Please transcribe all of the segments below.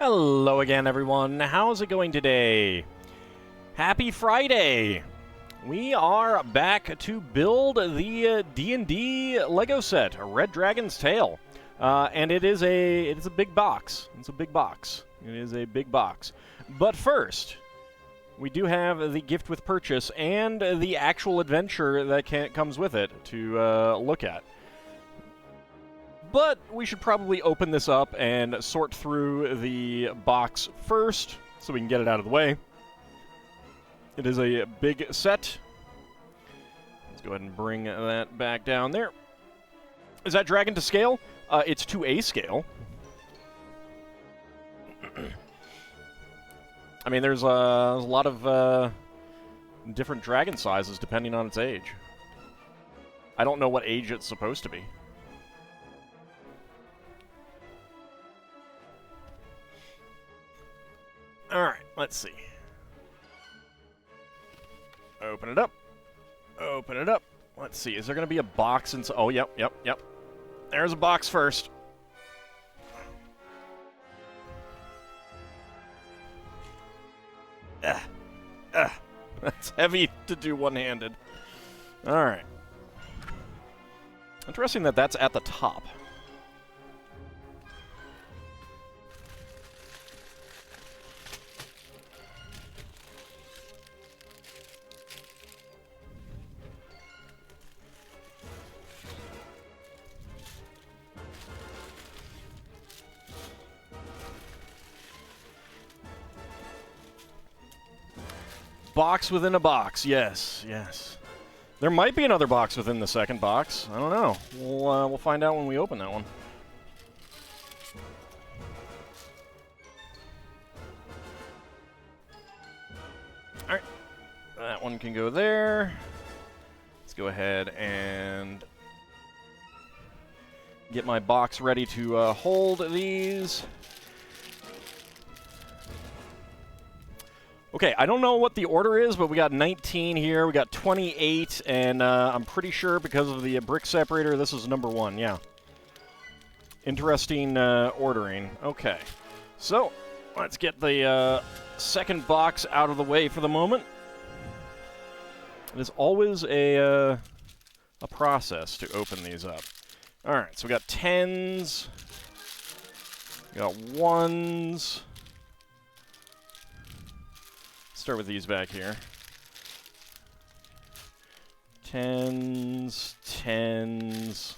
Hello again, everyone. How's it going today? Happy Friday! We are back to build the D&D Lego set, Red Dragon's Tale, and it is a big box. It's a big box. It is a big box. But first, we do have the gift with purchase and the actual adventure that comes with it to look at. But we should probably open this up and sort through the box first so we can get it out of the way. It is a big set. Let's go ahead and bring that back down there. Is that dragon to scale? It's to A scale. I mean, there's a lot of different dragon sizes depending on its age. I don't know what age it's supposed to be. Alright, let's see. Open it up. Open it up. Let's see, is there going to be a box inside? Oh, yep. There's a box first. That's heavy to do one-handed. Alright. Interesting that that's at the top. Box within a box, yes. There might be another box within the second box. I don't know. We'll find out when we open that one. All right, that one can go there. Let's go ahead and get my box ready to hold these. Okay, I don't know what the order is, but we got 19 here, we got 28, and I'm pretty sure because of the brick separator, this is number 1, yeah. Interesting ordering. Okay, so let's get the second box out of the way for the moment. It is always a process to open these up. All right, so we got 10s, we got 1s. Start with these back here. 10s, 10s,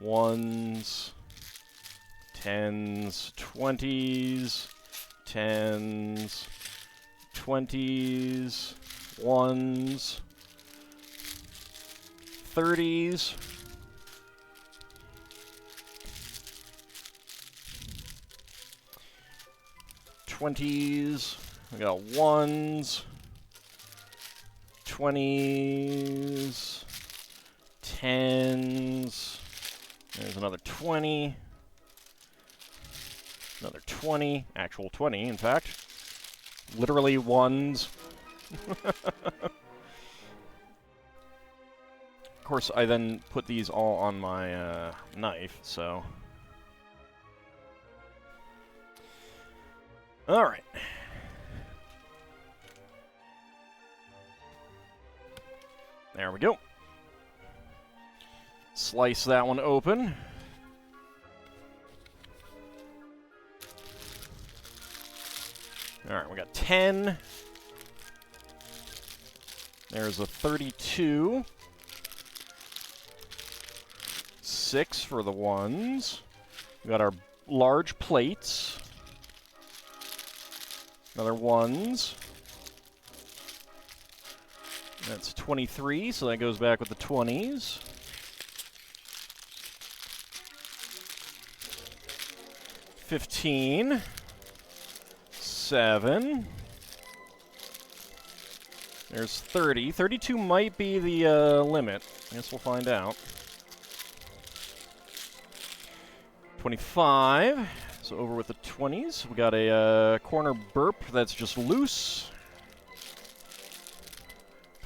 1s, 10s, 20s, 10s, 20s, 1s, 30s, 20s. We got 1s, 20s, 10s. There's another 20. Another 20. Actual 20, in fact. Literally 1s. Of course, I then put these all on my knife, so. All right. There we go. Slice that one open. All right, we got 10. There's a 32. 6 for the 1s. We got our large plates. Another 1s. That's 23, so that goes back with the 20s. 15. 7. There's 30. 32 might be the limit. I guess we'll find out. 25. So over with the 20s. We got a corner burp that's just loose.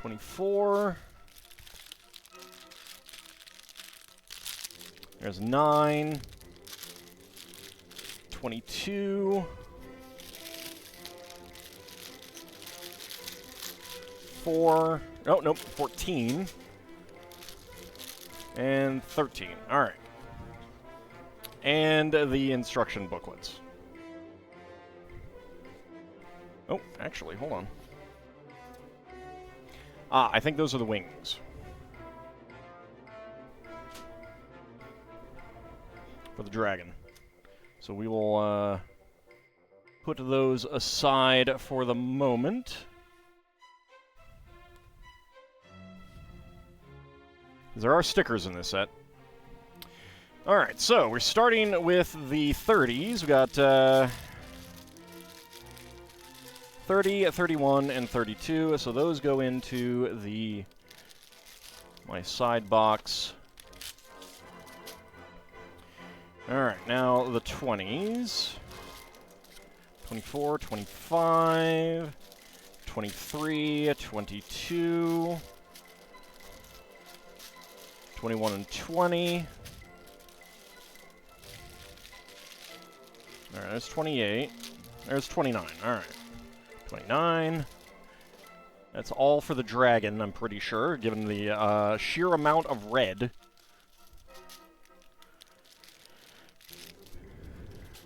24. There's 9. 22. 4. Oh, nope, 14. And 13. All right. And the instruction booklets. Oh, actually, hold on. Ah, I think those are the wings. For the dragon. So we will put those aside for the moment. There are stickers in this set. Alright, so we're starting with the 30s. We got 30, 31, and 32. So those go into my side box. Alright, now the 20s. 24, 25, 23, 22, 21 and 20. Alright, there's 28. There's 29. Alright. 29. That's all for the dragon, I'm pretty sure, given the sheer amount of red.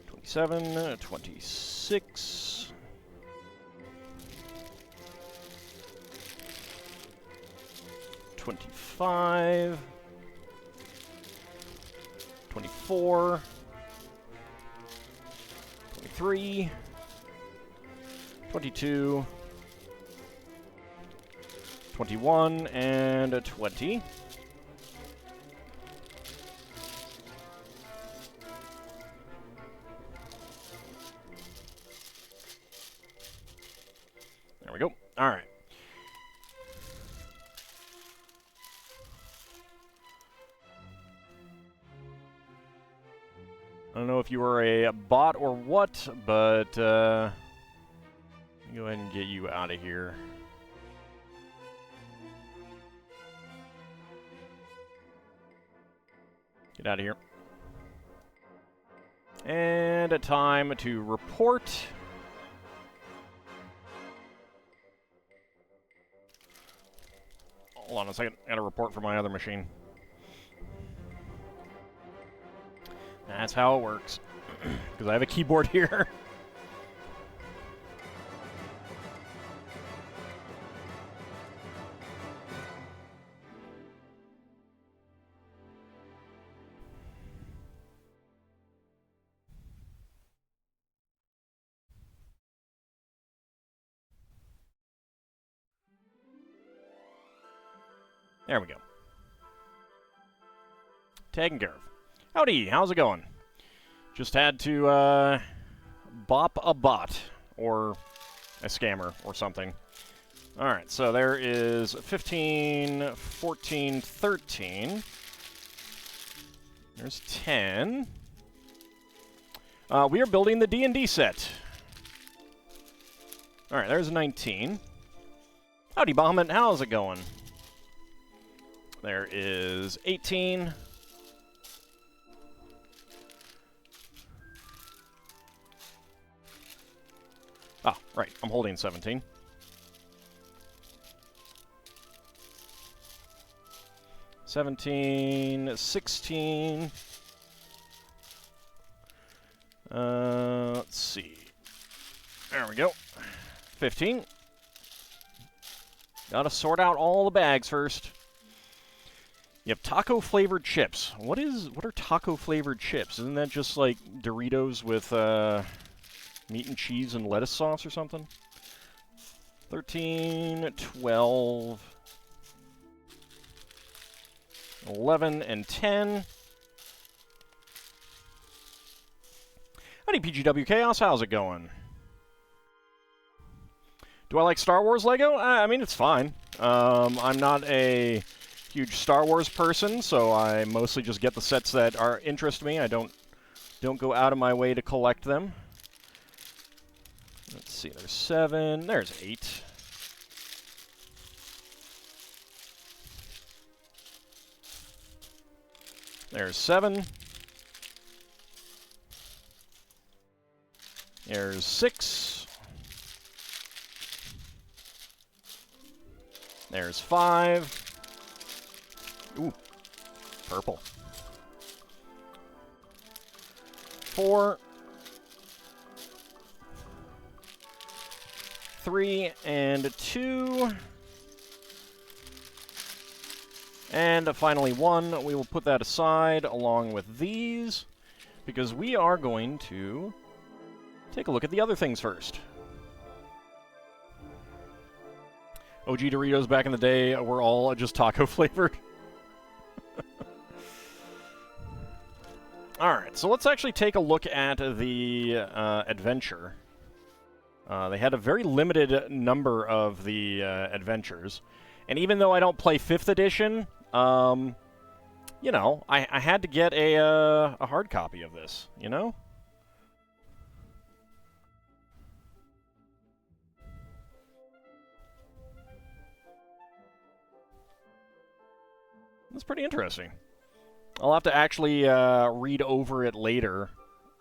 27, 26. 25. 24. 23. 22. 21 and 20. There we go. All right. I don't know if you were a bot or what, but let me go ahead and get you out of here. Get out of here. And a time to report. Hold on a second. I gotta report for my other machine. That's how it works. Because I have a keyboard here. There we go. Taken care of. Howdy, how's it going? Just had to bop a bot, or a scammer, or something. Alright, so there is 15, 14, 13. There's 10. We are building the D&D set. Alright, there's 19. Howdy, Bahamut, how's it going? There is 18. Ah, right. I'm holding 17. 17, 16. Let's see. There we go. 15. Gotta sort out all the bags first. You have taco-flavored chips. What are taco-flavored chips? Isn't that just like Doritos with meat and cheese and lettuce sauce or something? 13, 12, 11, and 10. Howdy, PGW Chaos. How's it going? Do I like Star Wars Lego? I mean, it's fine. I'm not a huge Star Wars person, so I mostly just get the sets that interest me. I don't go out of my way to collect them. Let's see, there's 7, there's 8. There's 7. There's 6. There's 5. Ooh, purple. 4. 3 and 2. And finally 1. We will put that aside along with these, because we are going to take a look at the other things first. OG Doritos back in the day were all just taco flavored. Alright, so let's actually take a look at the adventure. They had a very limited number of the adventures. And even though I don't play 5th edition, you know, I had to get a hard copy of this, you know? That's pretty interesting. I'll have to actually read over it later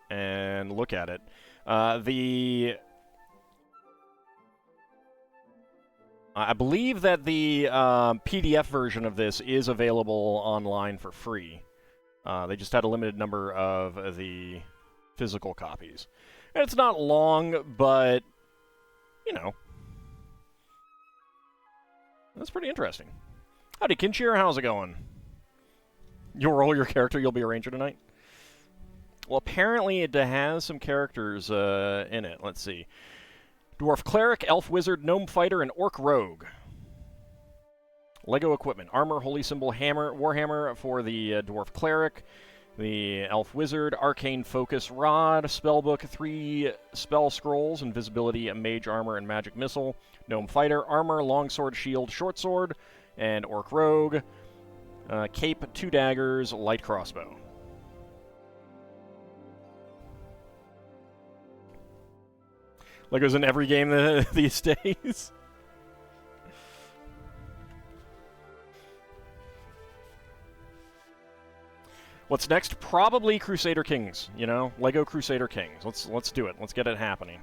and look at it. I believe that the PDF version of this is available online for free. They just had a limited number of the physical copies. And it's not long, but, you know, that's pretty interesting. Howdy, Kinshir, how's it going? You'll roll your character you'll be a ranger tonight? Well, apparently it has some characters in it. Let's see. Dwarf Cleric, Elf Wizard, Gnome Fighter, and Orc Rogue. Lego equipment. Armor, Holy Symbol, Hammer, Warhammer for the Dwarf Cleric. The Elf Wizard, Arcane Focus Rod, Spellbook, 3 Spell Scrolls, Invisibility, a Mage Armor, and Magic Missile. Gnome Fighter, Armor, Longsword, Shield, Short Sword, and Orc Rogue. Cape, 2 Daggers, Light Crossbow. Lego's in every game these days. What's next? Probably Crusader Kings, you know? Lego Crusader Kings. Let's do it. Let's get it happening.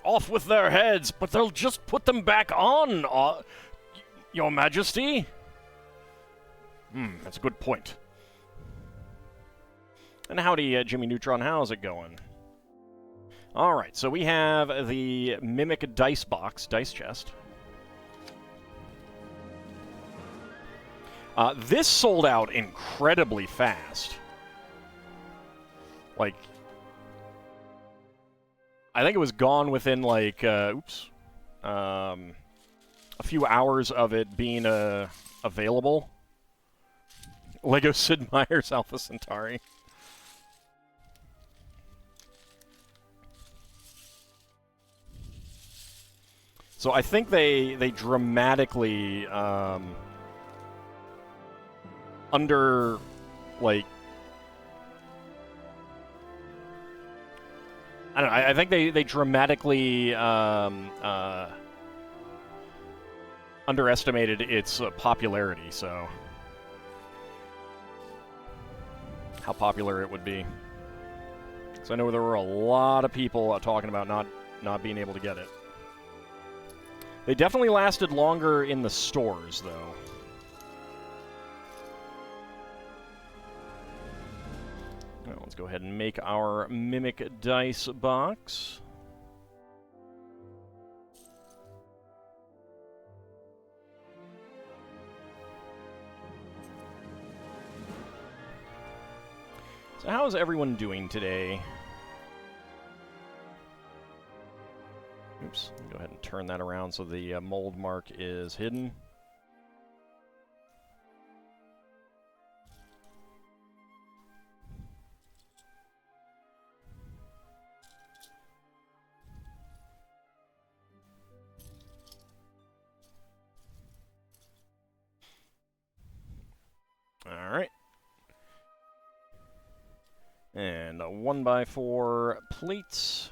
Off with their heads, but they'll just put them back on, Your Majesty. That's a good point. And howdy, Jimmy Neutron, how's it going? Alright, so we have the Mimic Dice Box, Dice Chest. This sold out incredibly fast. Like, I think it was gone within, like, a few hours of it being available. Lego Sid Meier's Alpha Centauri. So I think they dramatically under, like, I don't know, I think they dramatically underestimated its popularity, so how popular it would be. So I know there were a lot of people talking about not being able to get it. They definitely lasted longer in the stores, though. Well, let's go ahead and make our Mimic Dice Box. So how's everyone doing today? Oops, go ahead and turn that around so the mold mark is hidden. All right. And 1x4 plates.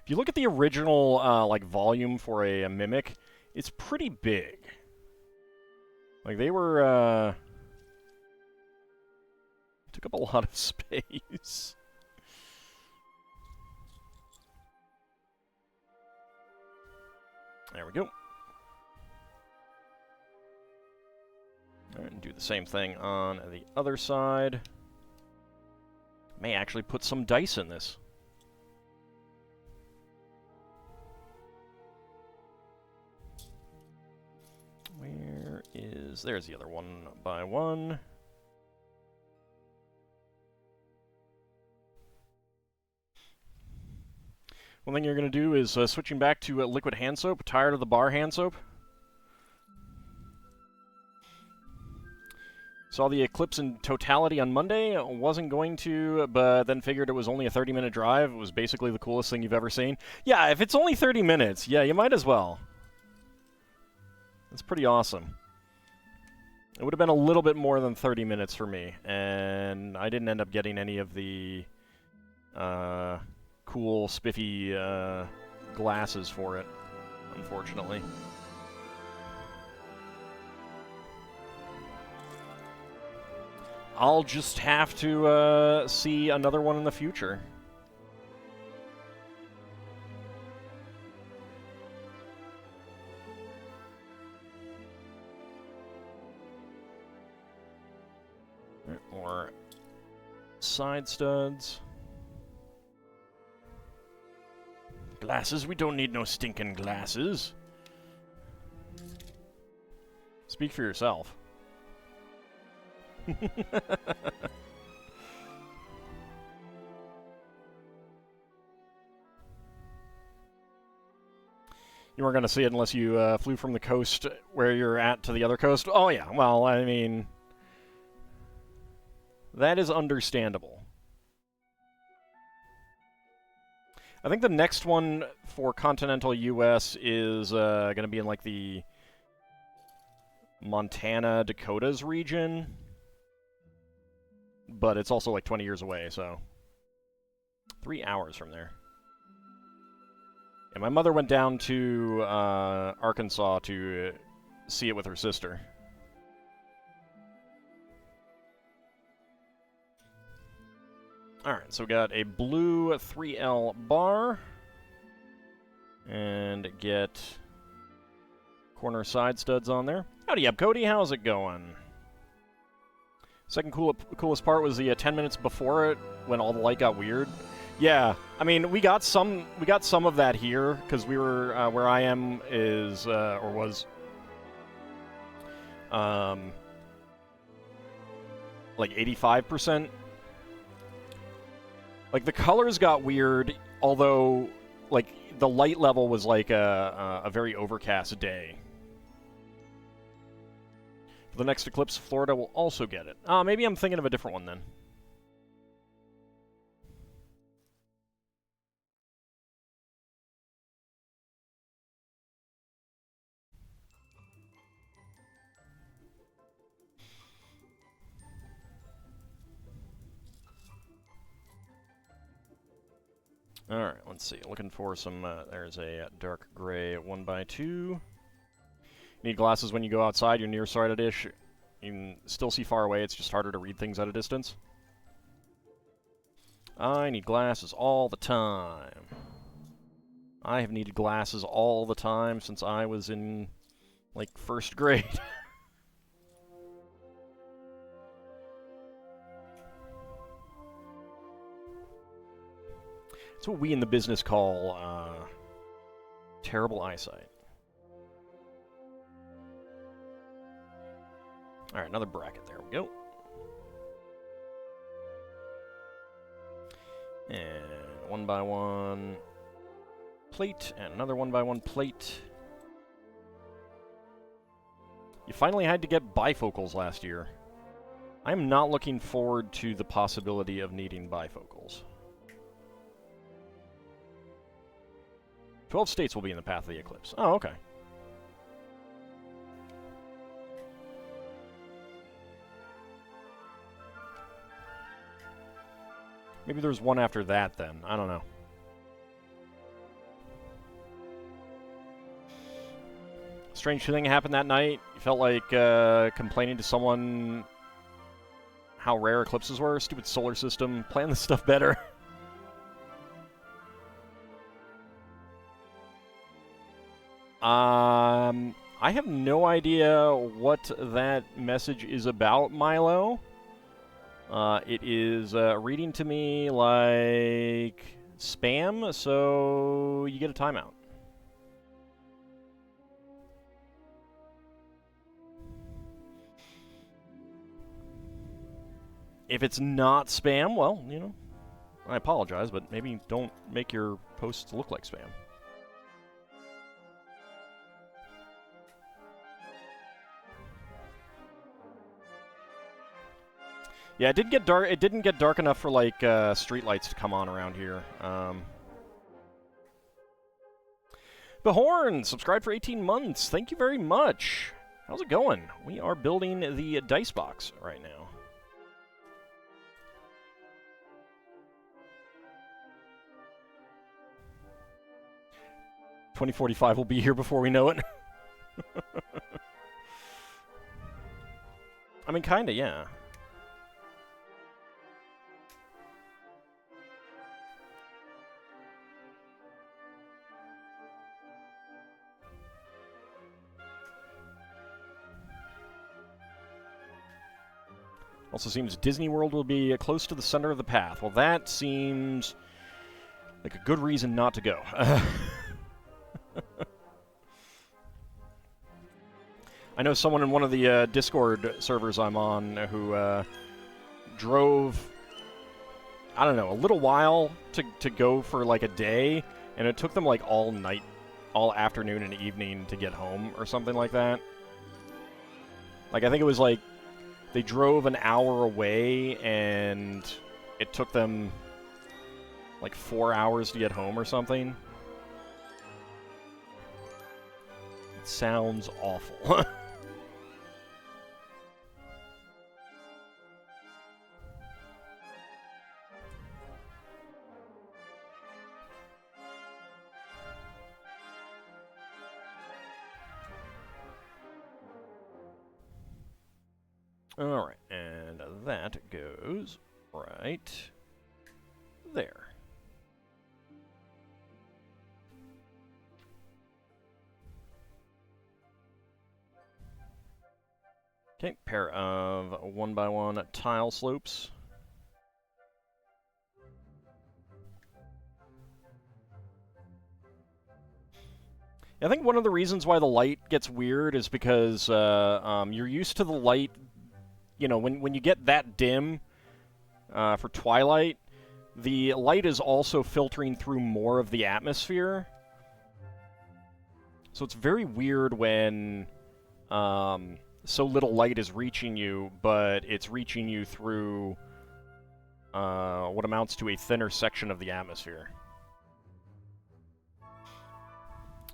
If you look at the original like volume for a Mimic, it's pretty big. Like, they were, took up a lot of space. There we go. All right, and do the same thing on the other side. May actually put some dice in this. Where is... There's the other one by one. One thing you're going to do is switching back to liquid hand soap. Tired of the bar hand soap? Saw the eclipse in totality on Monday. Wasn't going to, but then figured it was only a 30-minute drive. It was basically the coolest thing you've ever seen. Yeah, if it's only 30 minutes, yeah, you might as well. That's pretty awesome. It would have been a little bit more than 30 minutes for me, and I didn't end up getting any of the cool, spiffy glasses for it, unfortunately. I'll just have to see another one in the future. More side studs. Glasses? We don't need no stinking glasses. Speak for yourself. You weren't going to see it unless you flew from the coast where you're at to the other coast? Oh, yeah. Well, I mean... that is understandable. I think the next one for continental U.S. is going to be in, like, the Montana, Dakotas region. But it's also, like, 20 years away, so... 3 hours from there. And my mother went down to Arkansas to see it with her sister. Alright, so we got a blue 3L bar. And get corner side studs on there. Howdy up, Cody. How's it going? Second coolest part was the 10 minutes before it, when all the light got weird. Yeah, I mean, we got some of that here, because we were, where I am is, or was, like 85%. Like, the colors got weird, although, like, the light level was like a very overcast day. For the next eclipse, Florida will also get it. Maybe I'm thinking of a different one then. Alright, let's see. Looking for some, there's a dark gray 1x2. Need glasses when you go outside, you're nearsighted-ish. You can still see far away, it's just harder to read things at a distance. I need glasses all the time. I have needed glasses all the time since I was in, like, 1st grade. That's what we in the business call terrible eyesight. Alright, another bracket. There we go. And 1x1 plate, and another 1x1 plate. You finally had to get bifocals last year. I'm not looking forward to the possibility of needing bifocals. 12 states will be in the path of the eclipse. Oh, okay. Maybe there's one after that, then. I don't know. strange thing happened that night? You felt like complaining to someone how rare eclipses were? Stupid solar system. Plan this stuff better. I have no idea what that message is about, Milo. It is reading to me like spam, so you get a timeout. If it's not spam, well, you know, I apologize, but maybe don't make your posts look like spam. Yeah, it did get dark. It didn't get dark enough for like streetlights to come on around here. Behorn, subscribed for 18 months. Thank you very much. How's it going? We are building the dice box right now. $2045 will be here before we know it. I mean, kinda, yeah. Also seems Disney World will be close to the center of the path. Well, that seems like a good reason not to go. I know someone in one of the Discord servers I'm on who drove, I don't know, a little while to go for like a day, and it took them like all night, all afternoon and evening to get home or something like that. Like, I think it was like they drove an hour away, and it took them like 4 hours to get home or something. It sounds awful. Alright, and that goes right there. Okay, pair of 1x1 tile slopes. I think one of the reasons why the light gets weird is because you're used to the light. You know, when you get that dim for twilight, the light is also filtering through more of the atmosphere. So it's very weird when so little light is reaching you, but it's reaching you through what amounts to a thinner section of the atmosphere.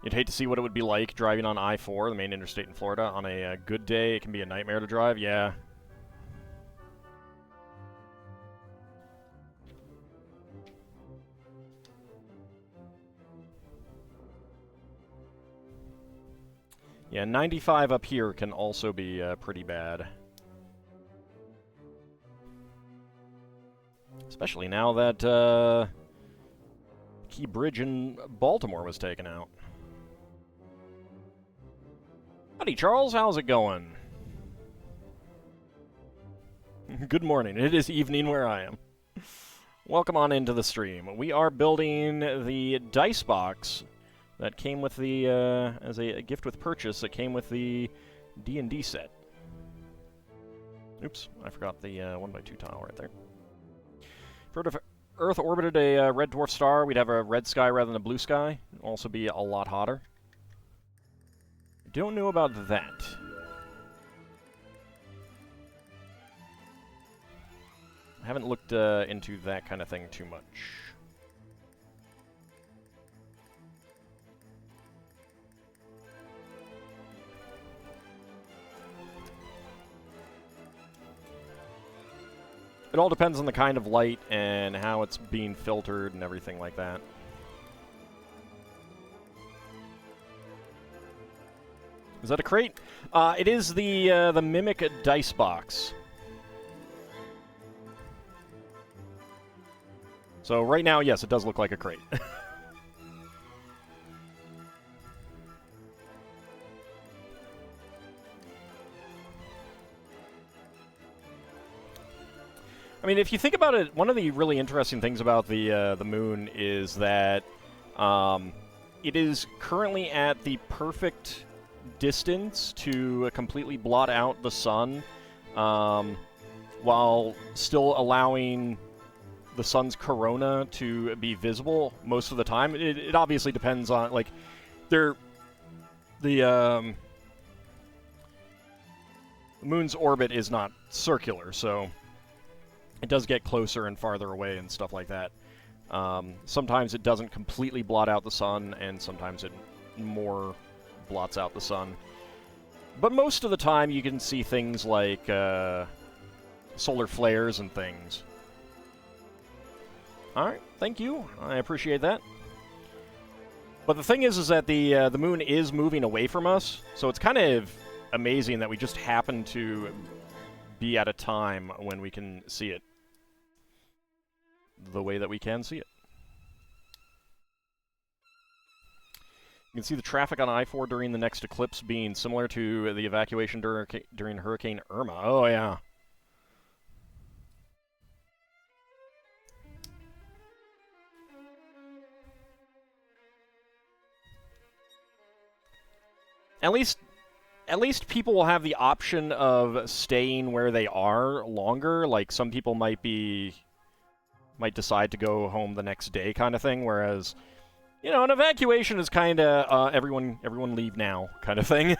You'd hate to see what it would be like driving on I-4, the main interstate in Florida. On a good day, it can be a nightmare to drive. Yeah. Yeah, 95 up here can also be pretty bad. Especially now that Key Bridge in Baltimore was taken out. Howdy, Charles. How's it going? Good morning. It is evening where I am. Welcome on into the stream. We are building the dice box that came with the, as a gift with purchase, that came with the D&D set. Oops, I forgot the 1x2 tile right there. If Earth orbited a red dwarf star, we'd have a red sky rather than a blue sky. It'd also be a lot hotter. Don't know about that. I haven't looked into that kind of thing too much. It all depends on the kind of light and how it's being filtered and everything like that. Is that a crate? It is the Mimic dice box. So right now, yes, it does look like a crate. I mean, if you think about it, one of the really interesting things about the moon is that it is currently at the perfect distance to completely blot out the sun, while still allowing the sun's corona to be visible most of the time. It obviously depends on, like, the moon's orbit is not circular, so it does get closer and farther away and stuff like that. Sometimes it doesn't completely blot out the sun, and sometimes it more blots out the sun. But most of the time you can see things like solar flares and things. Alright, thank you. I appreciate that. But the thing is that the moon is moving away from us, so it's kind of amazing that we just happen to be at a time when we can see it the way that we can see it. You can see the traffic on I-4 during the next eclipse being similar to the evacuation during Hurricane Irma. Oh, yeah. At least people will have the option of staying where they are longer. Like, some people might decide to go home the next day kind of thing, whereas, you know, an evacuation is kind of everyone leave now kind of thing.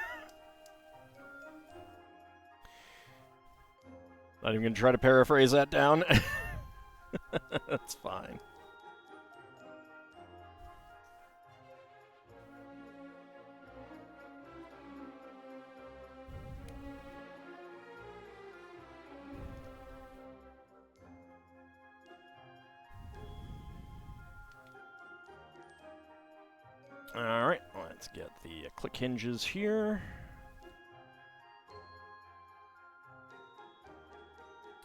Not even going to try to paraphrase that down. That's fine. Alright, let's get the click hinges here.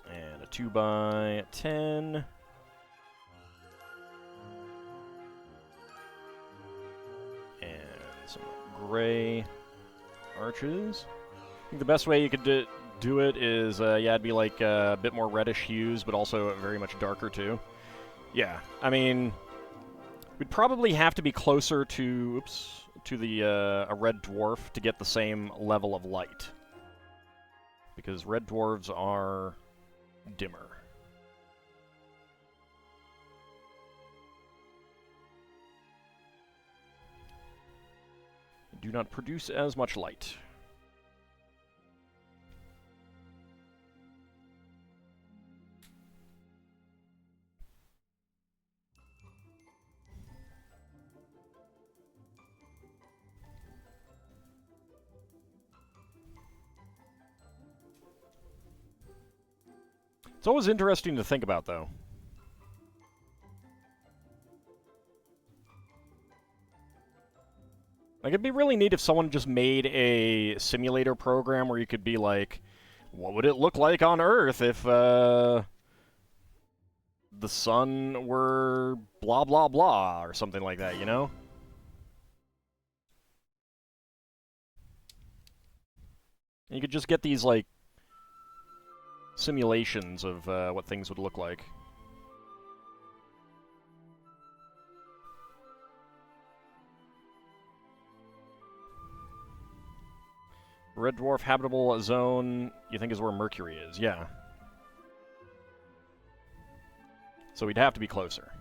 And a 2x10. And some gray arches. I think the best way you could do it is, yeah, it'd be like a bit more reddish hues, but also very much darker too. Yeah, I mean, we'd probably have to be closer to, a red dwarf to get the same level of light. Because red dwarves are dimmer. Do not produce as much light. It's always interesting to think about, though. Like, it'd be really neat if someone just made a simulator program where you could be like, what would it look like on Earth if, the sun were blah, blah, blah, or something like that, you know? And you could just get these, like, simulations of what things would look like. Red dwarf habitable zone, you think is where Mercury is? Yeah. So we'd have to be closer.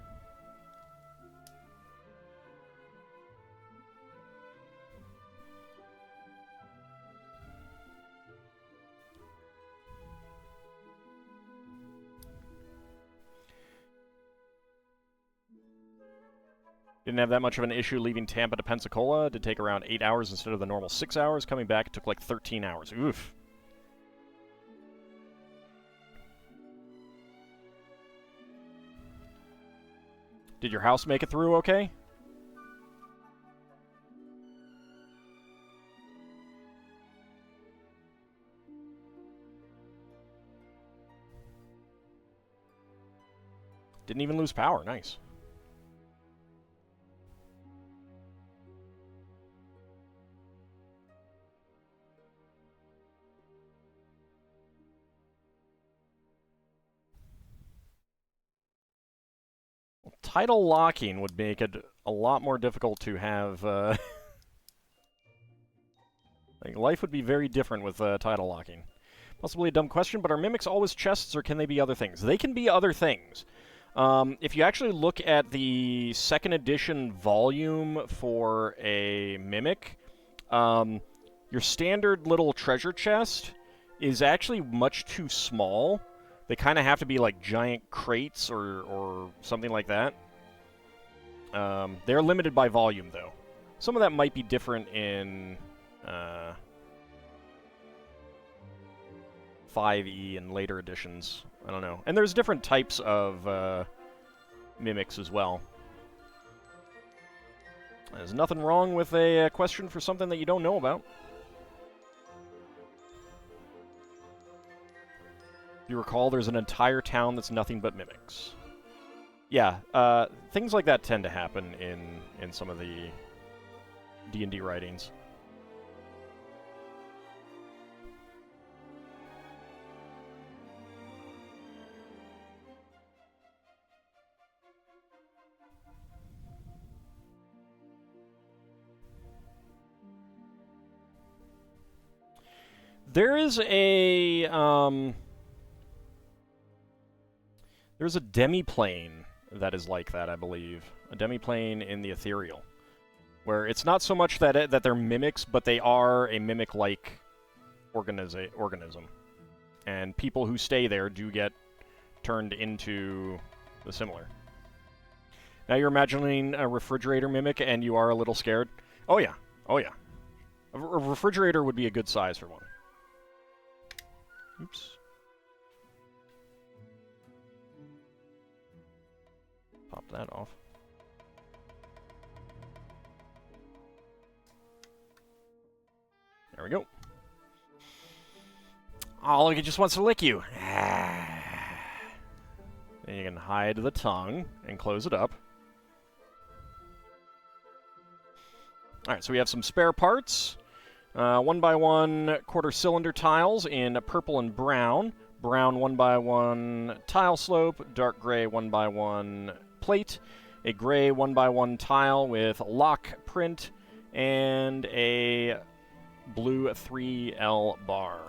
Didn't have that much of an issue leaving Tampa to Pensacola. Did take around 8 hours instead of the normal 6 hours. Coming back, it took like 13 hours. Oof. Did your house make it through okay? Didn't even lose power. Nice. Title locking would make it a lot more difficult to have... like, life would be very different with title locking. Possibly a dumb question, but are mimics always chests, or can they be other things? They can be other things. If you actually look at the 2nd edition volume for a mimic, your standard little treasure chest is actually much too small. They kind of have to be like giant crates or something like that. They're limited by volume, though. Some of that might be different in 5e and later editions. I don't know. And there's different types of mimics as well. There's nothing wrong with a question for something that you don't know about. You recall there's an entire town that's nothing but mimics. Yeah, things like that tend to happen in some of the D&D writings. There is a there's a demiplane that is like that, I believe. A demiplane in the ethereal, where it's not so much that they're mimics, but they are a mimic-like organism, and people who stay there do get turned into the similar. Now you're imagining a refrigerator mimic, and you are a little scared. Oh yeah, oh yeah. A refrigerator would be a good size for one. Oops. Pop that off. There we go. Oh, look, it just wants to lick you. Then you can hide the tongue and close it up. Alright, so we have some spare parts. 1x1 quarter cylinder tiles in purple and brown. Brown 1x1 tile slope. Dark gray 1x1 plate. A gray 1x1 tile with lock print. And a blue 3L bar.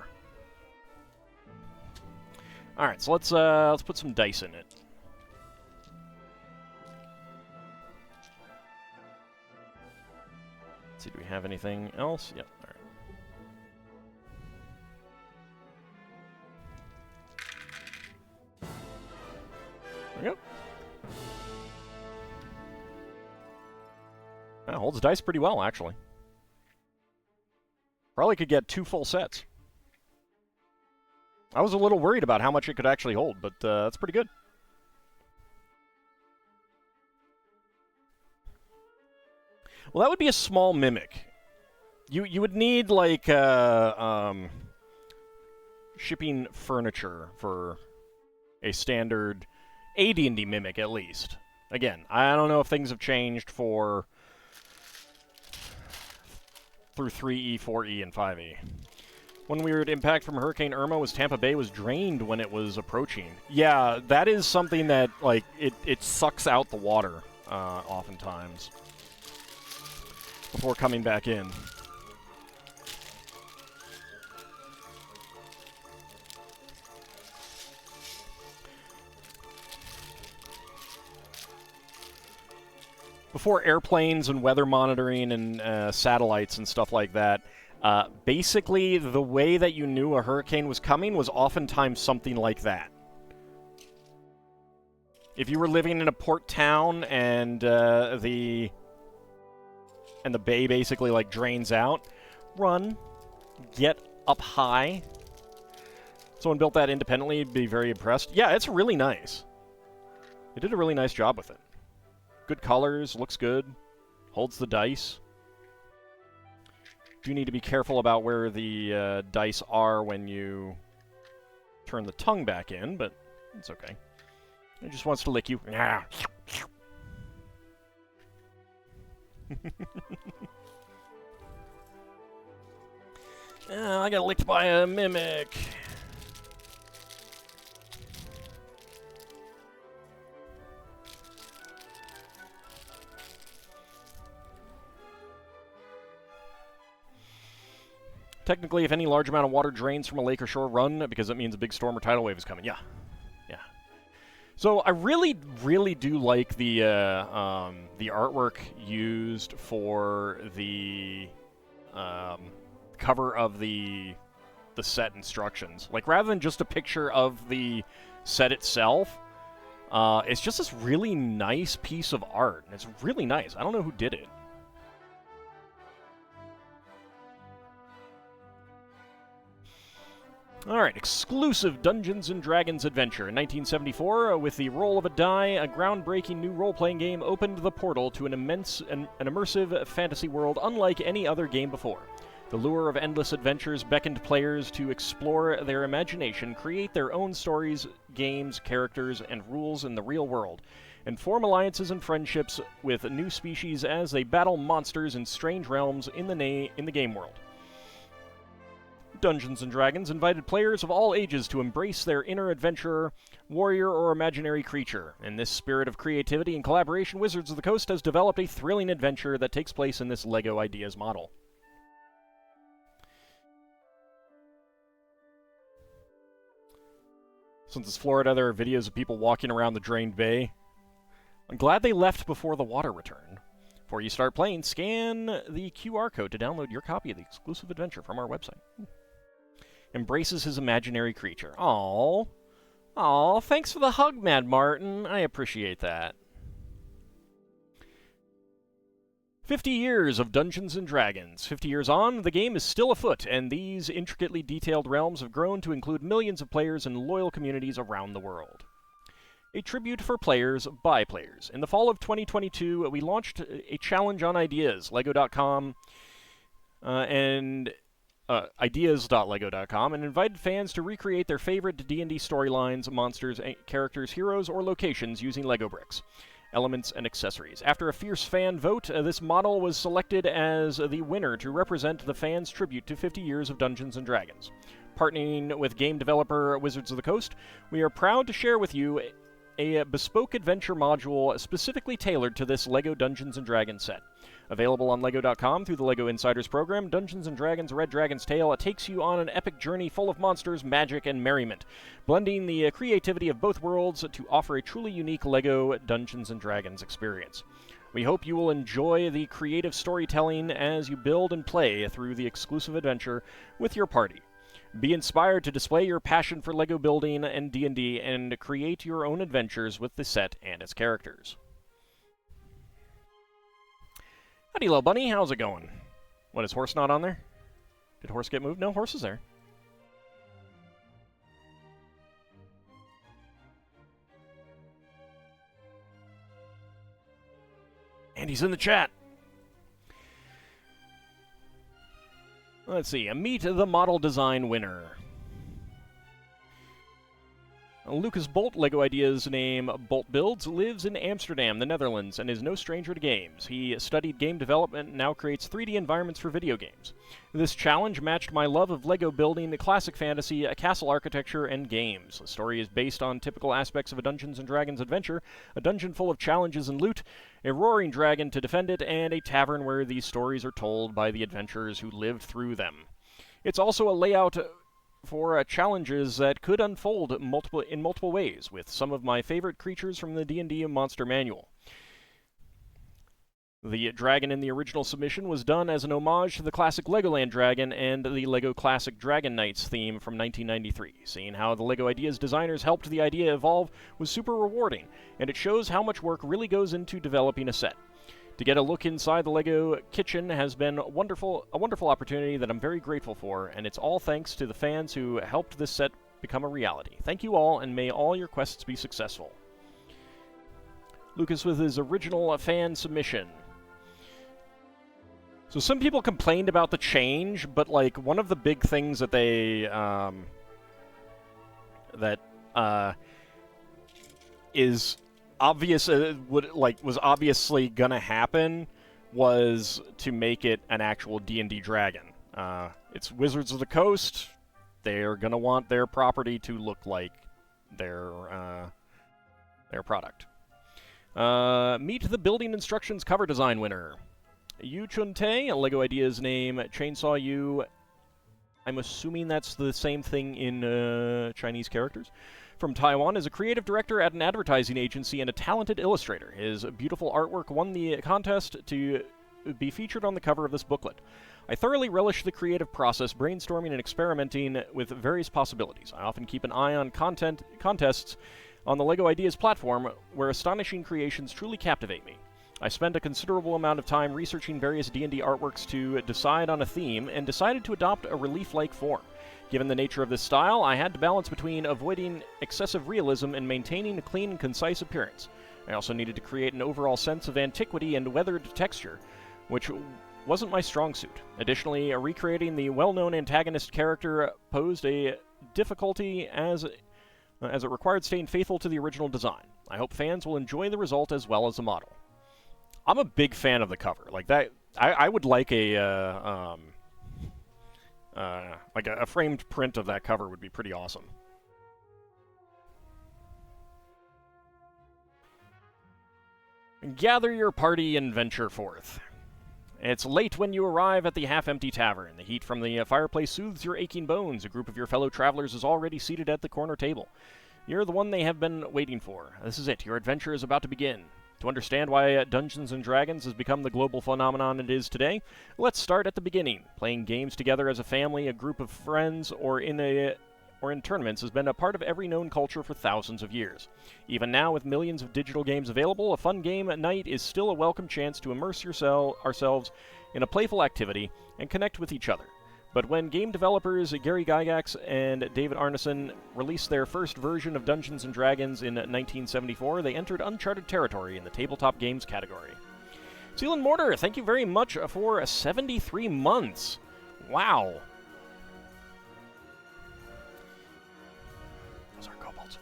Alright, so let's put some dice in it. Let's see, do we have anything else? Yep, alright. There we go. That holds dice pretty well, actually. Probably could get 2 full sets. I was a little worried about how much it could actually hold, but that's pretty good. Well, that would be a small mimic. You would need, like, shipping furniture for a standard AD&D mimic, at least. Again, I don't know if things have changed through 3E, 4E, and 5E. One weird impact from Hurricane Irma was Tampa Bay was drained when it was approaching. Yeah, that is something that, like, it sucks out the water, oftentimes, before coming back in. Before airplanes and weather monitoring and satellites and stuff like that, basically the way that you knew a hurricane was coming was oftentimes something like that. If you were living in a port town and the bay basically like drains out, run, get up high. Someone built that independently, you'd be very impressed. Yeah, it's really nice. They did a really nice job with it. Good colors, looks good, holds the dice. Do need to be careful about where the dice are when you turn the tongue back in, but it's okay. It just wants to lick you. I got licked by a mimic. Technically, if any large amount of water drains from a lake or shore, run, because it means a big storm or tidal wave is coming. Yeah. Yeah. So I really, really do like the artwork used for the cover of the set instructions. Like, rather than just a picture of the set itself, it's just this really nice piece of art. It's really nice. I don't know who did it. Alright, exclusive Dungeons & Dragons adventure. In 1974, with the roll of a die, a groundbreaking new role-playing game opened the portal to an immersive fantasy world unlike any other game before. The lure of endless adventures beckoned players to explore their imagination, create their own stories, games, characters, and rules in the real world, and form alliances and friendships with new species as they battle monsters in strange realms in the game world. Dungeons & Dragons invited players of all ages to embrace their inner adventurer, warrior, or imaginary creature. In this spirit of creativity and collaboration, Wizards of the Coast has developed a thrilling adventure that takes place in this LEGO Ideas model. Since it's Florida, there are videos of people walking around the drained bay. I'm glad they left before the water returned. Before you start playing, scan the QR code to download your copy of the exclusive adventure from our website. Embraces his imaginary creature. Aww. Aww, thanks for the hug, Mad Martin. I appreciate that. 50 years of Dungeons & Dragons. 50 years on, the game is still afoot, and these intricately detailed realms have grown to include millions of players and loyal communities around the world. A tribute for players by players. In the fall of 2022, we launched a challenge on Ideas, Lego.com, ideas.lego.com, and invited fans to recreate their favorite D&D storylines, monsters, characters, heroes, or locations using Lego bricks, elements, and accessories. After a fierce fan vote, this model was selected as the winner to represent the fans' tribute to 50 years of Dungeons & Dragons. Partnering with game developer Wizards of the Coast, we are proud to share with you a bespoke adventure module specifically tailored to this LEGO Dungeons & Dragons set. Available on LEGO.com through the LEGO Insiders program, Dungeons & Dragons Red Dragon's Tale takes you on an epic journey full of monsters, magic, and merriment, blending the creativity of both worlds to offer a truly unique LEGO Dungeons & Dragons experience. We hope you will enjoy the creative storytelling as you build and play through the exclusive adventure with your party. Be inspired to display your passion for LEGO building and D&D and create your own adventures with the set and its characters. Howdy, little bunny. How's it going? What, is Horse not on there? Did Horse get moved? No, Horse is there. And he's in the chat. Let's see. Meet the model design winner. Lucas Bolt, LEGO Ideas name Bolt Builds, lives in Amsterdam, the Netherlands, and is no stranger to games. He studied game development and now creates 3D environments for video games. This challenge matched my love of LEGO building, classic fantasy, castle architecture, and games. The story is based on typical aspects of a Dungeons & Dragons adventure, a dungeon full of challenges and loot, a roaring dragon to defend it, and a tavern where these stories are told by the adventurers who lived through them. It's also a layout for challenges that could unfold in multiple ways, with some of my favorite creatures from the D&D Monster Manual. The dragon in the original submission was done as an homage to the classic Legoland dragon and the LEGO Classic Dragon Knights theme from 1993. Seeing how the LEGO Ideas designers helped the idea evolve was super rewarding, and it shows how much work really goes into developing a set. To get a look inside the LEGO kitchen has been a wonderful opportunity that I'm very grateful for, and it's all thanks to the fans who helped this set become a reality. Thank you all, and may all your quests be successful. Lucas with his original fan submission. So some people complained about the change, but like one of the big things that they is obvious, was obviously gonna happen, was to make it an actual D&D dragon. It's Wizards of the Coast. They're gonna want their property to look like their product. Meet the building instructions cover design winner. Yu Chun-tae, LEGO Ideas name, Chainsaw Yu. I'm assuming that's the same thing in Chinese characters. From Taiwan, is a creative director at an advertising agency and a talented illustrator. His beautiful artwork won the contest to be featured on the cover of this booklet. I thoroughly relish the creative process, brainstorming and experimenting with various possibilities. I often keep an eye on contests on the LEGO Ideas platform, where astonishing creations truly captivate me. I spent a considerable amount of time researching various D&D artworks to decide on a theme, and decided to adopt a relief-like form. Given the nature of this style, I had to balance between avoiding excessive realism and maintaining a clean and concise appearance. I also needed to create an overall sense of antiquity and weathered texture, which wasn't my strong suit. Additionally, recreating the well-known antagonist character posed a difficulty as it required staying faithful to the original design. I hope fans will enjoy the result as well as the model. I'm a big fan of the cover. Like that, I would like a framed print of that cover would be pretty awesome. Gather your party and venture forth. It's late when you arrive at the half-empty tavern. The heat from the fireplace soothes your aching bones. A group of your fellow travelers is already seated at the corner table. You're the one they have been waiting for. This is it. Your adventure is about to begin. To understand why Dungeons & Dragons has become the global phenomenon it is today, let's start at the beginning. Playing games together as a family, a group of friends, or in tournaments has been a part of every known culture for thousands of years. Even now, with millions of digital games available, a fun game at night is still a welcome chance to immerse ourselves in a playful activity and connect with each other. But when game developers Gary Gygax and David Arneson released their first version of Dungeons & Dragons in 1974, they entered uncharted territory in the tabletop games category. Seal and Mortar, thank you very much for 73 months. Wow. Those are kobolds.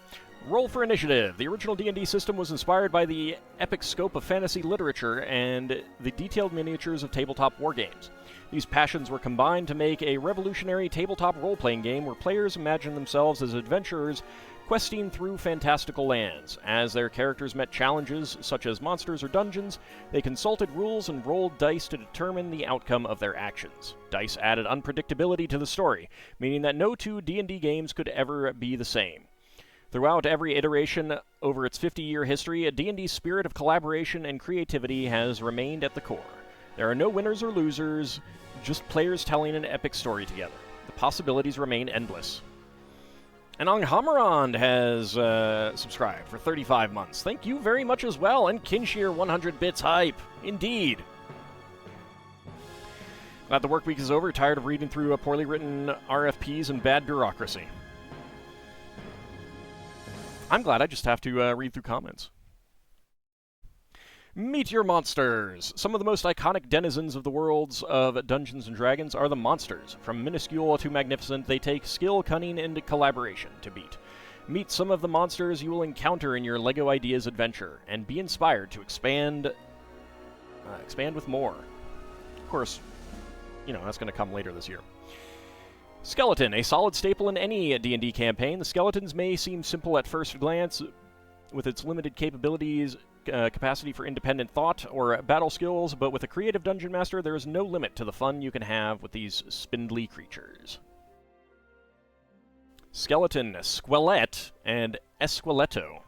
Roll for Initiative. The original D&D system was inspired by the epic scope of fantasy literature and the detailed miniatures of tabletop wargames. These passions were combined to make a revolutionary tabletop role-playing game where players imagine themselves as adventurers questing through fantastical lands. As their characters met challenges, such as monsters or dungeons, they consulted rules and rolled dice to determine the outcome of their actions. Dice added unpredictability to the story, meaning that no two D&D games could ever be the same. Throughout every iteration over its 50-year history, a D&D's spirit of collaboration and creativity has remained at the core. There are no winners or losers, just players telling an epic story together. The possibilities remain endless. And Anghamarand has subscribed for 35 months. Thank you very much as well, and Kinshir 100 bits hype. Indeed. Glad the work week is over. Tired of reading through poorly written RFPs and bad bureaucracy. I'm glad I just have to read through comments. Meet your monsters! Some of the most iconic denizens of the worlds of Dungeons & Dragons are the monsters. From minuscule to magnificent, they take skill, cunning, and collaboration to beat. Meet some of the monsters you will encounter in your LEGO Ideas adventure, and be inspired to expand with more. Of course, you know, that's going to come later this year. Skeleton, a solid staple in any D&D campaign. The skeletons may seem simple at first glance, with its limited capabilities, capacity for independent thought, or battle skills, but with a creative dungeon master, there is no limit to the fun you can have with these spindly creatures. Skeleton, squelette, and esqueleto.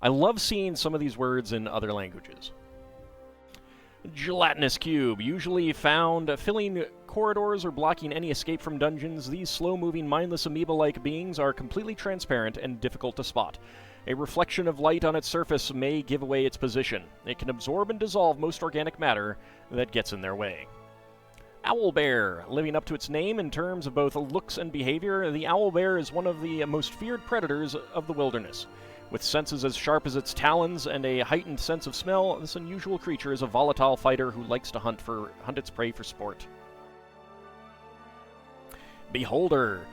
I love seeing some of these words in other languages. Gelatinous cube, usually found filling corridors or blocking any escape from dungeons, these slow-moving, mindless amoeba-like beings are completely transparent and difficult to spot. A reflection of light on its surface may give away its position. It can absorb and dissolve most organic matter that gets in their way. Owlbear. Living up to its name in terms of both looks and behavior, the owlbear is one of the most feared predators of the wilderness. With senses as sharp as its talons and a heightened sense of smell, this unusual creature is a volatile fighter who likes to hunt its prey for sport. Beholder.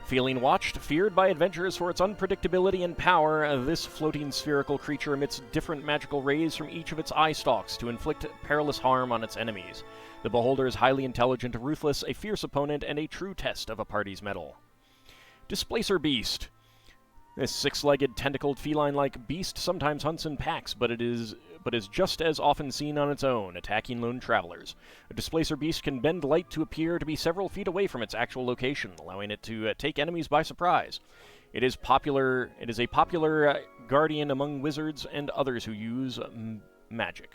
Feeling watched, feared by adventurers for its unpredictability and power, this floating spherical creature emits different magical rays from each of its eye stalks to inflict perilous harm on its enemies. The beholder is highly intelligent, ruthless, a fierce opponent, and a true test of a party's mettle. Displacer Beast. This six-legged, tentacled, feline-like beast sometimes hunts in packs, but is just as often seen on its own, attacking lone travelers. A Displacer Beast can bend light to appear to be several feet away from its actual location, allowing it to take enemies by surprise. It is a popular guardian among wizards and others who use magic.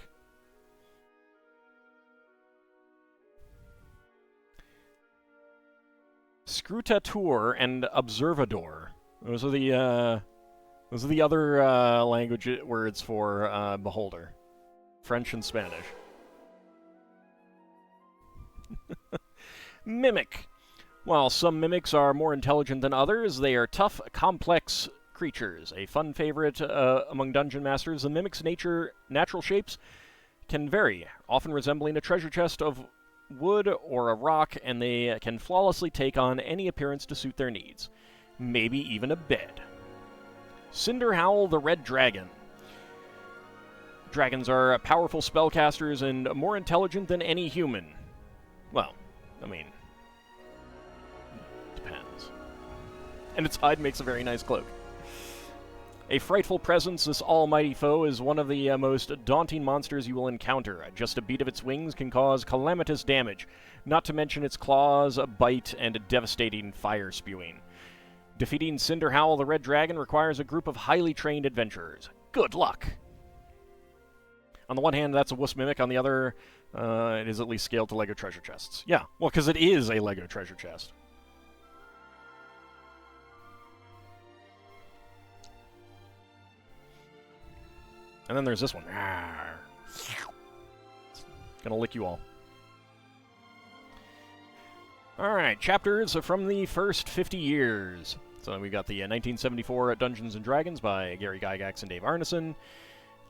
Scrutator and Observador. Those are the other language words for beholder. French and Spanish. Mimic. While some mimics are more intelligent than others, they are tough, complex creatures. A fun favorite among dungeon masters, the mimic's natural shapes can vary, often resembling a treasure chest of wood or a rock, and they can flawlessly take on any appearance to suit their needs. Maybe even a bed. Cinderhowl the Red Dragon. Dragons are powerful spellcasters and more intelligent than any human. Well, I mean, depends. And its hide makes a very nice cloak. A frightful presence, this almighty foe is one of the most daunting monsters you will encounter. Just a beat of its wings can cause calamitous damage, not to mention its claws, bite, and devastating fire spewing. Defeating Cinderhowl the Red Dragon requires a group of highly trained adventurers. Good luck! On the one hand, that's a wuss mimic. On the other, it is at least scaled to LEGO treasure chests. Yeah, well, because it is a LEGO treasure chest. And then there's this one. Gonna lick you all. Alright, chapters from the first 50 years. So we got the 1974 Dungeons & Dragons by Gary Gygax and Dave Arneson.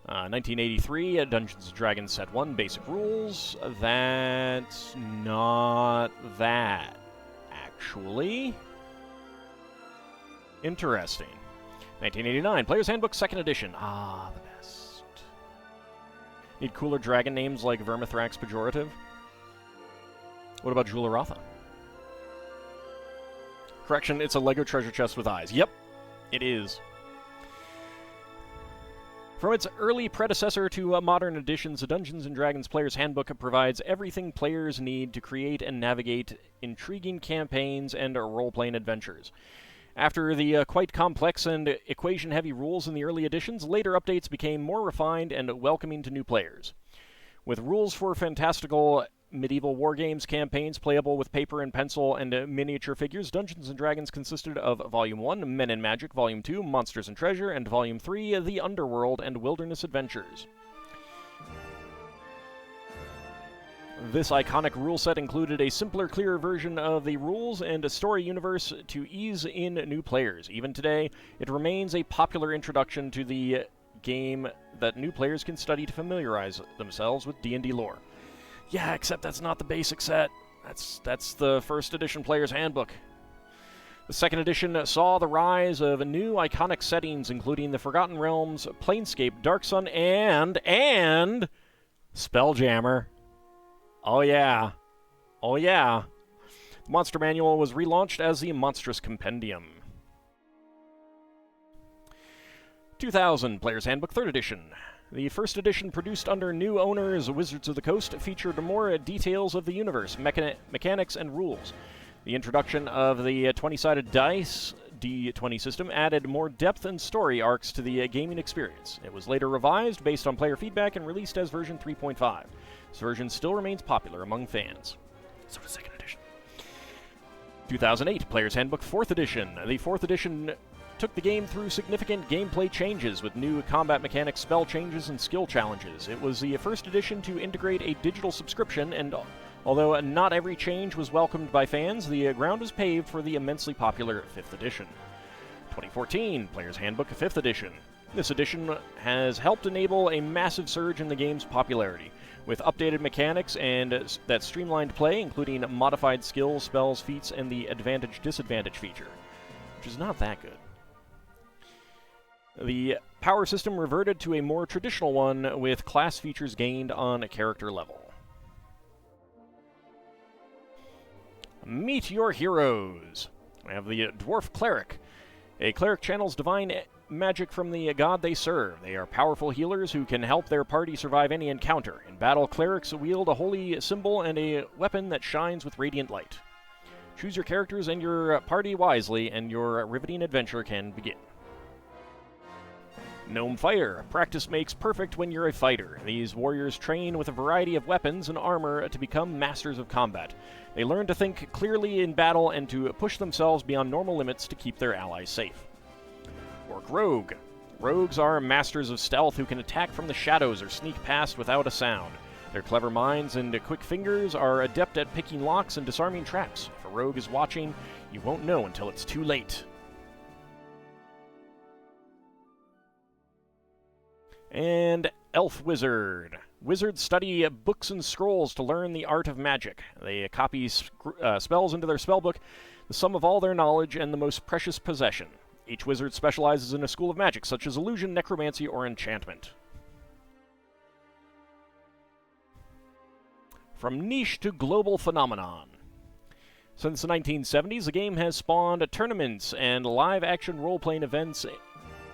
1983 Dungeons & Dragons Set 1 Basic Rules. That's not that, actually. Interesting. 1989 Player's Handbook 2nd Edition. Ah, the best. Need cooler dragon names like Vermithrax Pejorative? What about Jularatha? Correction, it's a LEGO treasure chest with eyes. Yep, it is. From its early predecessor to modern editions, the Dungeons & Dragons Player's Handbook provides everything players need to create and navigate intriguing campaigns and role-playing adventures. After the quite complex and equation-heavy rules in the early editions, later updates became more refined and welcoming to new players. With rules for fantastical medieval wargames campaigns playable with paper and pencil and miniature figures, Dungeons & Dragons consisted of Volume 1, Men and Magic, Volume 2, Monsters and Treasure, and Volume 3, The Underworld and Wilderness Adventures. This iconic rule set included a simpler, clearer version of the rules and a story universe to ease in new players. Even today, it remains a popular introduction to the game that new players can study to familiarize themselves with D&D lore. Yeah, except that's not the basic set. That's the first edition Player's Handbook. The second edition saw the rise of new iconic settings, including the Forgotten Realms, Planescape, Dark Sun, and Spelljammer. Oh yeah. Oh yeah. The Monster Manual was relaunched as the Monstrous Compendium. 2000 Player's Handbook 3rd edition. The first edition, produced under new owners, Wizards of the Coast, featured more details of the universe, mechanics, and rules. The introduction of the 20-sided dice D20 system added more depth and story arcs to the gaming experience. It was later revised based on player feedback and released as version 3.5. This version still remains popular among fans. So does 2nd edition. 2008 Player's Handbook 4th edition. The 4th edition took the game through significant gameplay changes with new combat mechanics, spell changes, and skill challenges. It was the first edition to integrate a digital subscription, and although not every change was welcomed by fans, the ground was paved for the immensely popular 5th edition. 2014 Player's Handbook 5th edition. This edition has helped enable a massive surge in the game's popularity, with updated mechanics and that streamlined play, including modified skills, spells, feats, and the advantage-disadvantage feature. which is not that good. The power system reverted to a more traditional one with class features gained on a character level. Meet your heroes. We have the Dwarf Cleric. A cleric channels divine magic from the god they serve. They are powerful healers who can help their party survive any encounter. In battle, clerics wield a holy symbol and a weapon that shines with radiant light. Choose your characters and your party wisely, and your riveting adventure can begin. Gnome Fighter. Practice makes perfect when you're a fighter. These warriors train with a variety of weapons and armor to become masters of combat. They learn to think clearly in battle and to push themselves beyond normal limits to keep their allies safe. Orc Rogue. Rogues are masters of stealth who can attack from the shadows or sneak past without a sound. Their clever minds and quick fingers are adept at picking locks and disarming traps. If a rogue is watching, you won't know until it's too late. And Elf Wizard. Wizards study books and scrolls to learn the art of magic. They copy spells into their spellbook, the sum of all their knowledge and the most precious possession. Each wizard specializes in a school of magic, such as illusion, necromancy, or enchantment. From niche to global phenomenon. Since the 1970s, the game has spawned tournaments and live-action role-playing events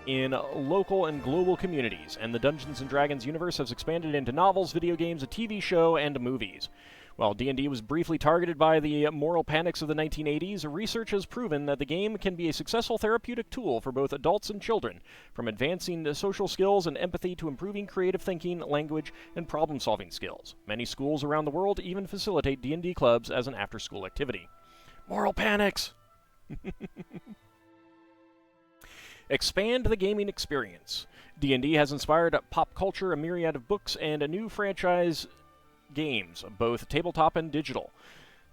in local and global communities, and the Dungeons & Dragons universe has expanded into novels, video games, a TV show, and movies. While D&D was briefly targeted by the moral panics of the 1980s, research has proven that the game can be a successful therapeutic tool for both adults and children, from advancing social skills and empathy to improving creative thinking, language, and problem-solving skills. Many schools around the world even facilitate D&D clubs as an after-school activity. Moral panics! Expand the gaming experience. D&D has inspired pop culture, a myriad of books, and a new franchise games, both tabletop and digital.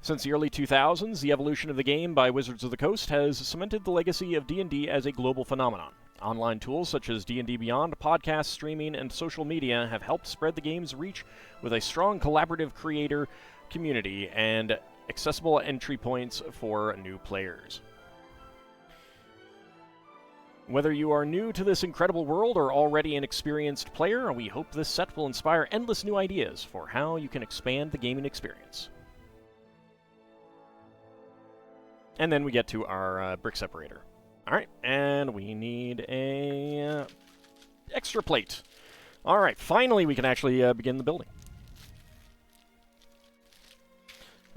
Since the early 2000s, the evolution of the game by Wizards of the Coast has cemented the legacy of D&D as a global phenomenon. Online tools such as D&D Beyond, podcasts, streaming, and social media have helped spread the game's reach with a strong collaborative creator community and accessible entry points for new players. Whether you are new to this incredible world or already an experienced player, we hope this set will inspire endless new ideas for how you can expand the gaming experience. And then we get to our brick separator. Alright, and we need a extra plate. Alright, finally we can actually begin the building.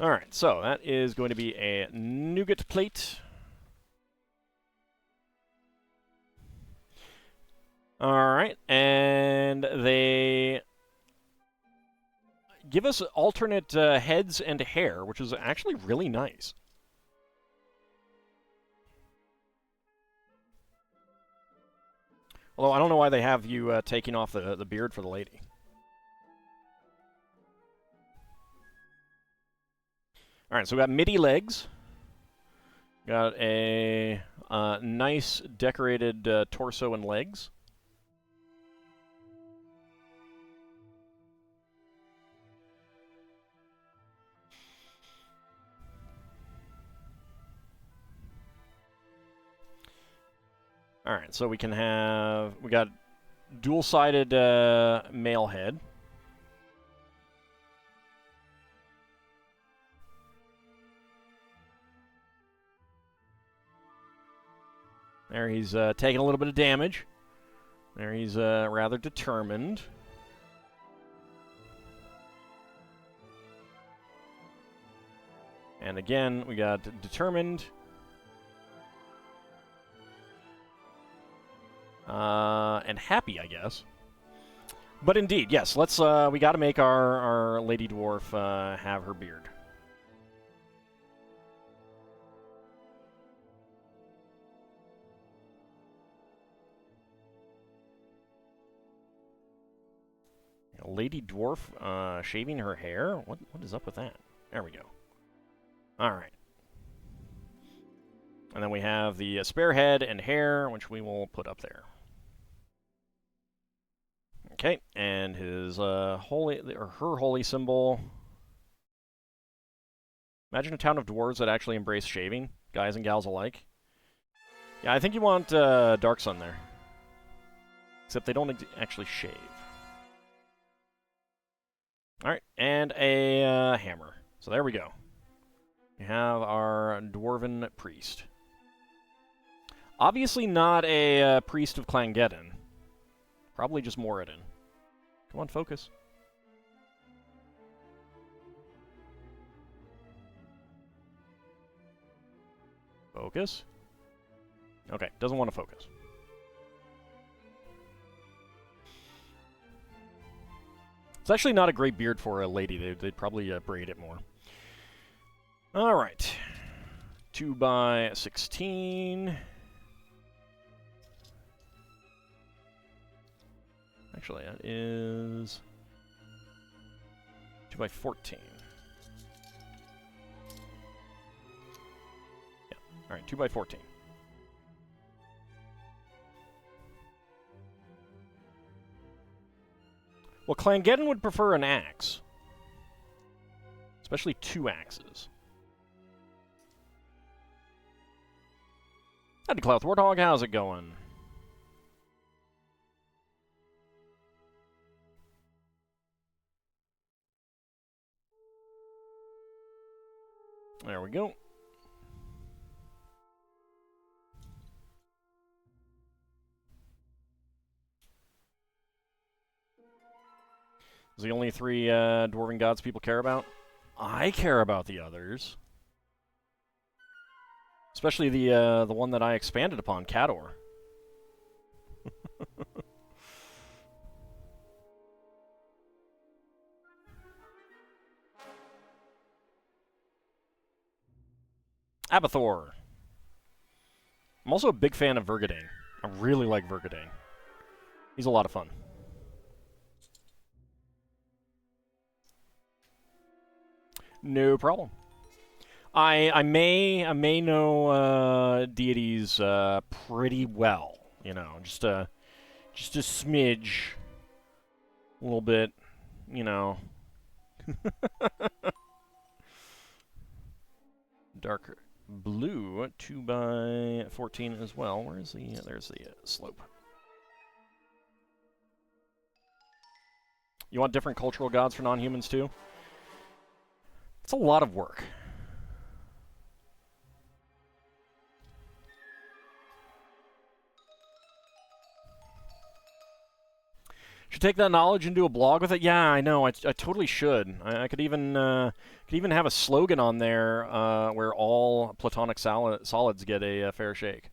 Alright, so that is going to be a nougat plate. Alright, and they give us alternate heads and hair, which is actually really nice. Although I don't know why they have you taking off the beard for the lady. Alright, so we got MIDI legs. Got a nice decorated torso and legs. Alright, so we got dual-sided male head. There he's taking a little bit of damage. There he's rather determined. And again, we got determined. And happy, I guess. But indeed, yes, let's, we gotta make our Lady Dwarf, have her beard. Lady Dwarf, shaving her hair? What is up with that? There we go. Alright. And then we have the spare head and hair, which we will put up there. Okay, and his her holy symbol. Imagine a town of dwarves that actually embrace shaving, guys and gals alike. Yeah, I think you want Dark Sun there. Except they don't actually shave. Alright, and a hammer. So there we go. We have our Dwarven Priest. Obviously not a Priest of Clangeddon. Probably just Moradin. Come on, focus. Focus. Okay, doesn't want to focus. It's actually not a great beard for a lady. They'd probably braid it more. All right. 2x16. Actually, that is 2x14. Yeah. All right, 2x14. Well, Clangeddon would prefer an axe. Especially 2 axes. Howdy, Clouth Warthog. How's it going? There we go. Is the only 3 Dwarven gods people care about? I care about the others. Especially the one that I expanded upon, Khador. Abathor. I'm also a big fan of Vergadane. I really like Vergadane. He's a lot of fun. No problem. I may know deities pretty well. You know, just a smidge, a little bit. You know. Dark blue, 2x14 as well. Where's the? There's the slope. You want different cultural gods for non-humans too? It's a lot of work. Should take that knowledge and do a blog with it. Yeah, I know. I totally should. I could even have a slogan on there where all platonic solids get a fair shake.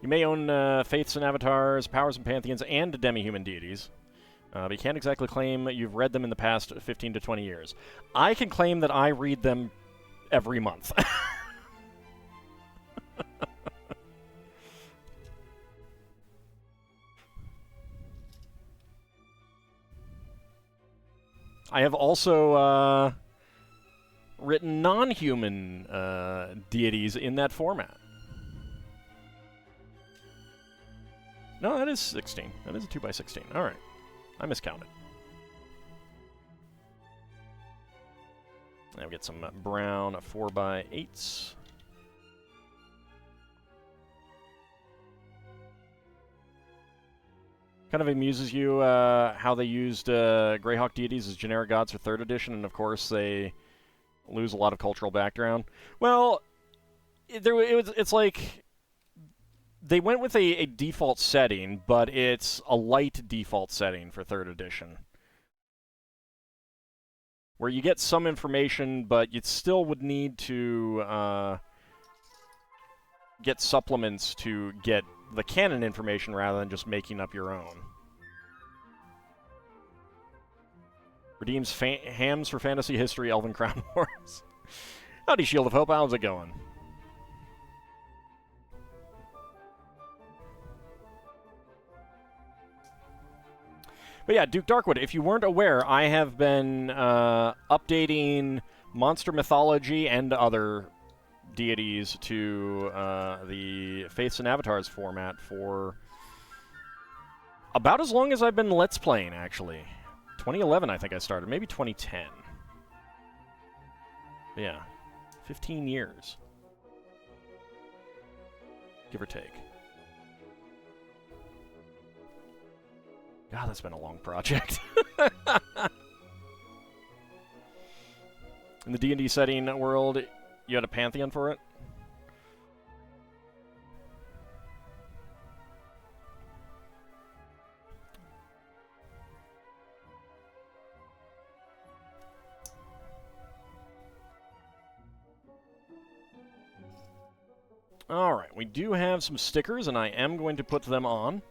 You may own faiths and avatars, powers and pantheons, and demi-human deities. But you can't exactly claim you've read them in the past 15 to 20 years. I can claim that I read them every month. I have also written non-human deities in that format. No, that is 16. That is a 2x16. All right. I miscounted. Now we get some brown 4x8s. Kind of amuses you how they used Greyhawk deities as generic gods for 3rd edition, and of course they lose a lot of cultural background. Well, it's like they went with a default setting, but it's a light default setting for 3rd edition. Where you get some information, but you still would need to get supplements to get the canon information rather than just making up your own. Redeems hams for fantasy history, Elven Crown Wars. Howdy, Shield of Hope. How's it going? But yeah, Duke Darkwood, if you weren't aware, I have been updating monster mythology and other deities to the Faiths and Avatars format for about as long as I've been Let's Playing, actually. 2011, I think I started. Maybe 2010. Yeah. 15 years. Give or take. God, that's been a long project. In the D&D setting world, you had a pantheon for it? Alright, we do have some stickers, and I am going to put them on.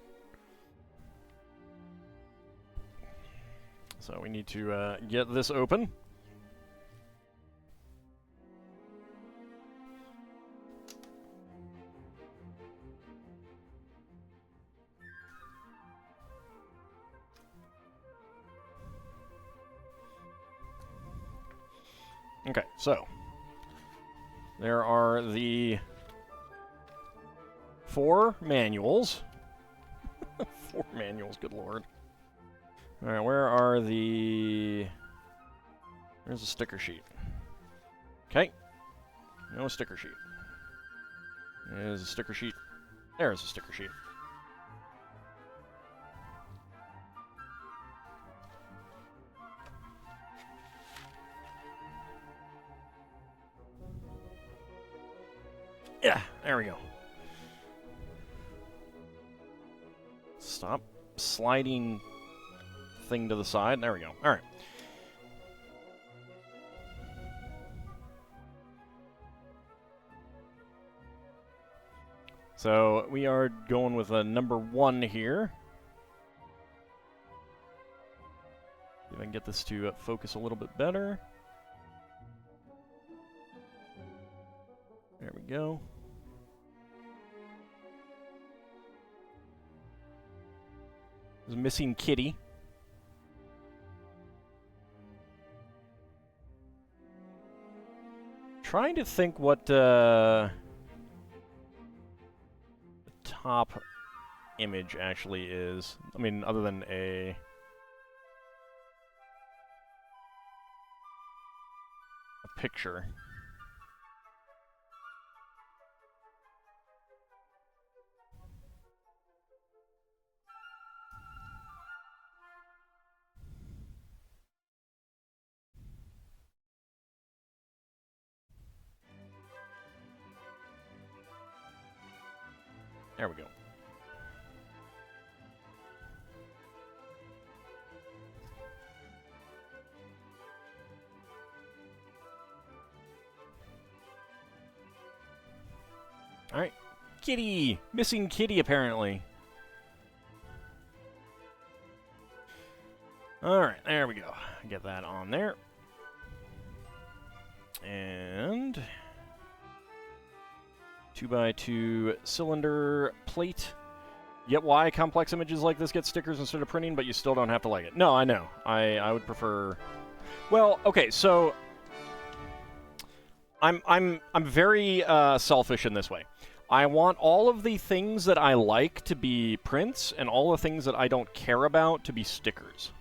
So we need to get this open. Okay, so there are the 4 manuals. 4 manuals, good lord. Alright, where are the... There's a sticker sheet. Okay. No sticker sheet. There's a sticker sheet. There's a sticker sheet. Yeah, there we go. Stop sliding thing to the side. There we go. All right. So we are going with a number 1 here. See if I can get this to focus a little bit better. There we go. There's a missing kitty. Trying to think what the top image actually is. I mean, other than a picture. There we go. All right. Kitty! Missing kitty, apparently. All right, there we go. Get that on there. And 2x2 cylinder plate. Get why complex images like this get stickers instead of printing, but you still don't have to like it. No, I know. I would prefer. Well, okay, so I'm very selfish in this way. I want all of the things that I like to be prints, and all the things that I don't care about to be stickers.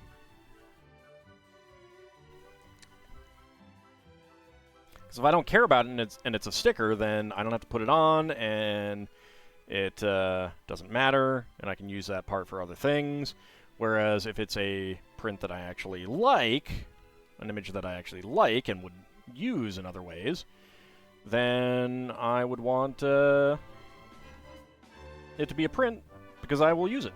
Because if I don't care about it and it's a sticker, then I don't have to put it on, and it doesn't matter, and I can use that part for other things. Whereas if it's a print that I actually like, an image that I actually like and would use in other ways, then I would want it to be a print, because I will use it.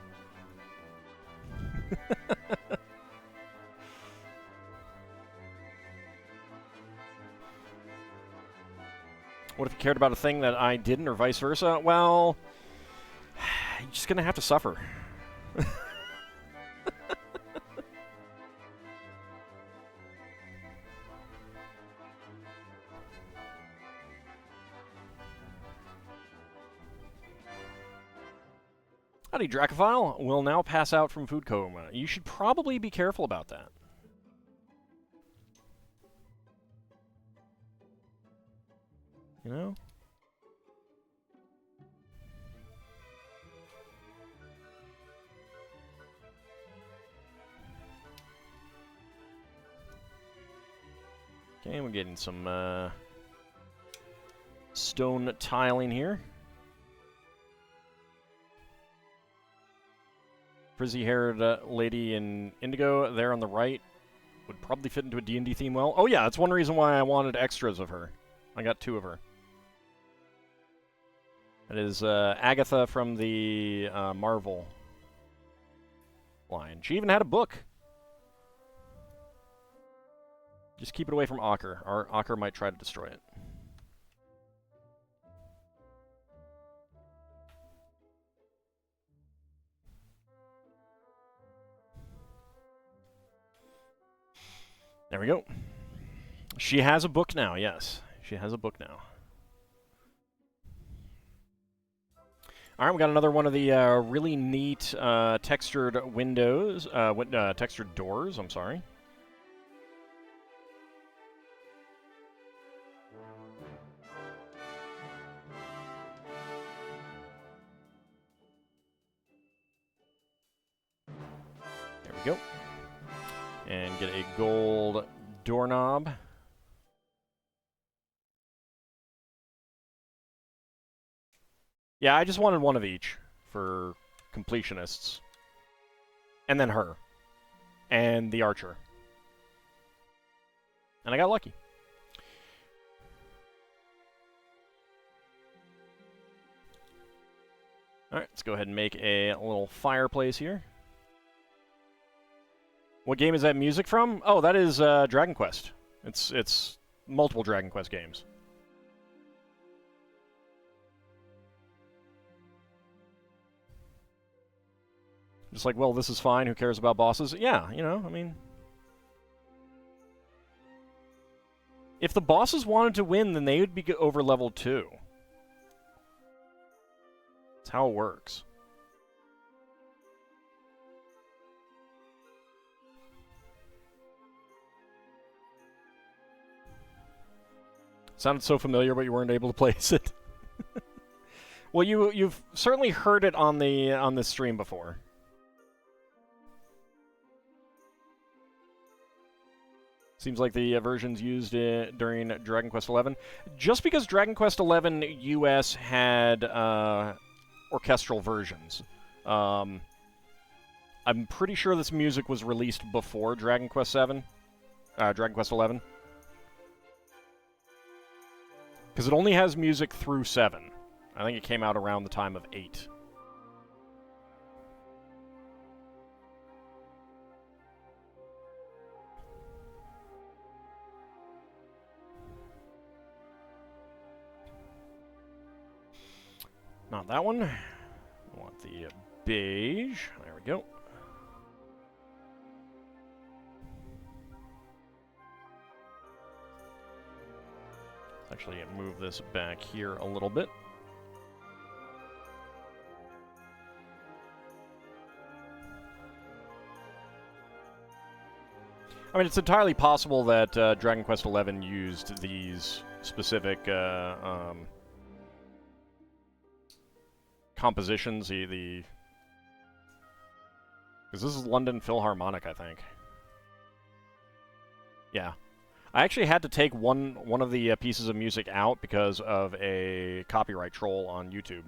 What if you cared about a thing that I didn't, or vice versa? Well, you're just going to have to suffer. Howdy, Dracophile. Will now pass out from food coma. You should probably be careful about that. you know? Okay, we're getting some stone tiling here. Frizzy-haired lady in indigo there on the right would probably fit into a D&D theme well. Oh yeah, that's one reason why I wanted extras of her. I got 2 of her. That is Agatha from the Marvel line. She even had a book. Just keep it away from Ocker, or Ocker might try to destroy it. There we go. She has a book now, yes. She has a book now. All right, we got another one of the really neat textured windows, textured doors, I'm sorry. There we go. And get a gold doorknob. Yeah, I just wanted one of each for completionists. And then her. And the archer. And I got lucky. Alright, let's go ahead and make a little fireplace here. What game is that music from? Oh, that is Dragon Quest. It's multiple Dragon Quest games. Just like, well, this is fine, who cares about bosses? Yeah, you know, I mean... If the bosses wanted to win, then they would be over level 2. That's how it works. Sounded so familiar, but you weren't able to place it. Well, you've certainly heard it on the stream before. Seems like the versions used during Dragon Quest XI. Just because Dragon Quest XI US had orchestral versions. I'm pretty sure this music was released before Dragon Quest XI. Dragon Quest XI. Because it only has music through 7. I think it came out around the time of 8. Not that one. I want the beige. There we go. Actually, move this back here a little bit. I mean, it's entirely possible that Dragon Quest XI used these specific compositions. Because this is London Philharmonic, I think. Yeah. I actually had to take one of the pieces of music out because of a copyright troll on YouTube.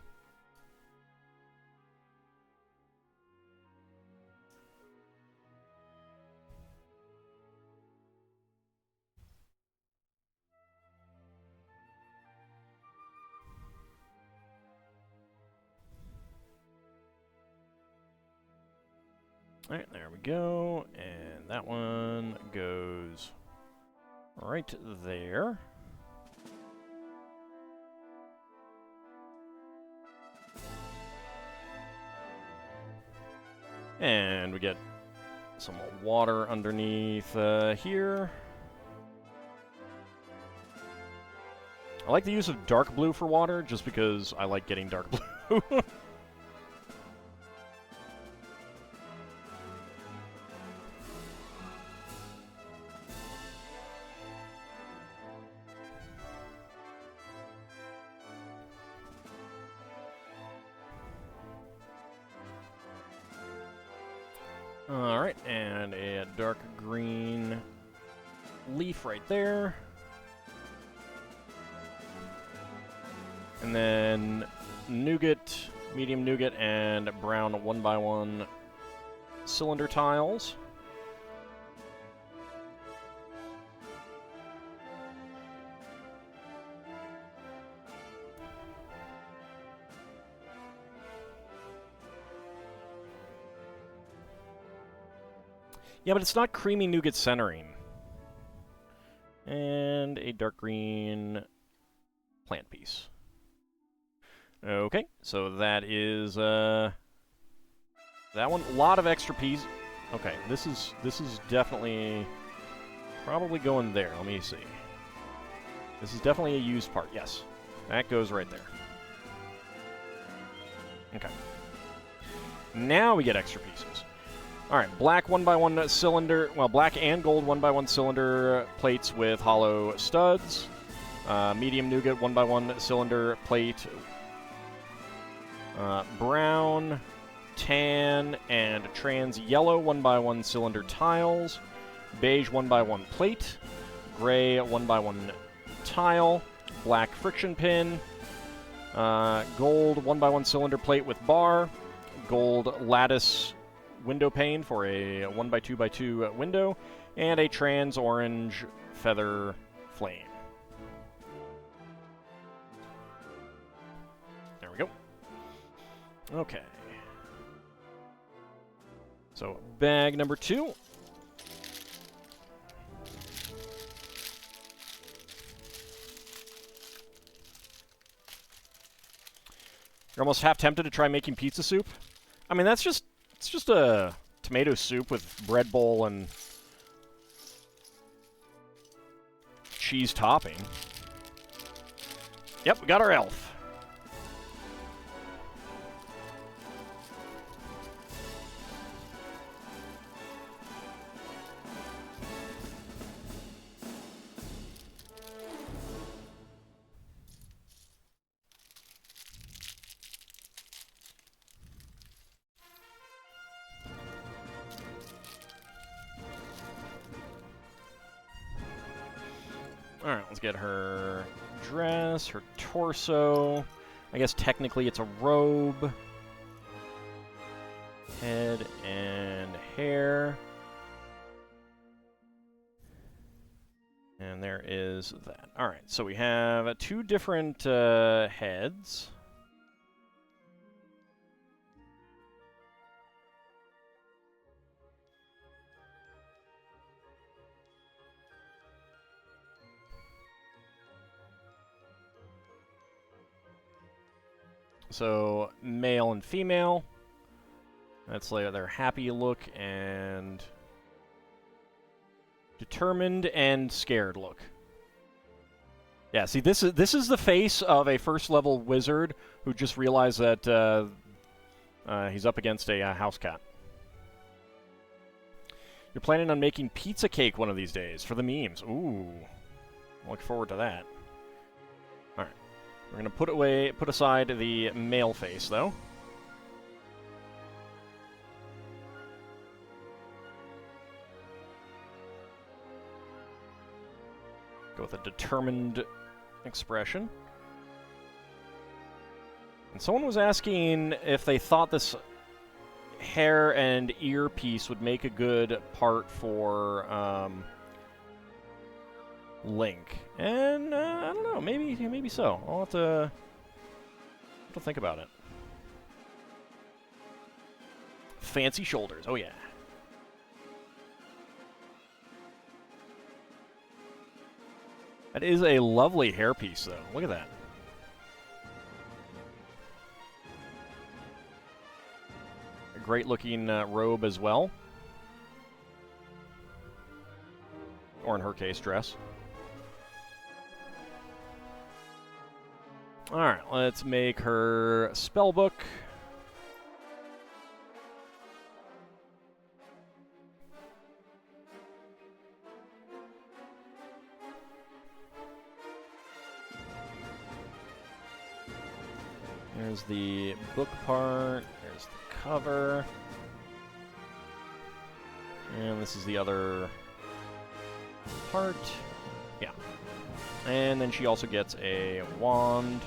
Alright, there we go. And that one goes right there. And we get some water underneath here. I like the use of dark blue for water, just because I like getting dark blue. Alright, and a dark green leaf right there. And then nougat, medium nougat, and brown 1x1 cylinder tiles. Yeah, but it's not creamy nougat centering. And a dark green plant piece. Okay, so that is that one. A lot of extra pieces. Okay, this is definitely probably going there. Let me see. This is definitely a used part. Yes, that goes right there. Okay. Now we get extra pieces. All right, black 1x1 cylinder. Well, black and gold 1x1 cylinder plates with hollow studs. Medium nougat 1x1 cylinder plate. Brown, tan, and trans yellow 1x1 cylinder tiles. Beige 1x1 plate. Gray 1x1 tile. Black friction pin. Gold 1x1 cylinder plate with bar. Gold lattice window pane for a 1x2x2 window. And a trans orange feather flame. There we go. Okay. So, bag number 2. You're almost half tempted to try making pizza soup. I mean, it's just a tomato soup with bread bowl and cheese topping. Yep, we got our elf. Alright, let's get her dress, her torso. I guess technically it's a robe. Head and hair. And there is that. Alright, so we have 2 different heads. So, male and female. That's like their happy look and determined and scared look. Yeah, see, this is the face of a first-level wizard who just realized that he's up against a house cat. You're planning on making pizza cake one of these days for the memes. Ooh, look forward to that. We're gonna put aside the male face, though. Go with a determined expression. And someone was asking if they thought this hair and ear piece would make a good part for Link. And I don't know, maybe so. I'll have to think about it. Fancy shoulders, oh yeah. That is a lovely hairpiece, though. Look at that. A great-looking robe as well. Or in her case, dress. Alright, let's make her spellbook. There's the book part, there's the cover. And this is the other part. Yeah. And then she also gets a wand.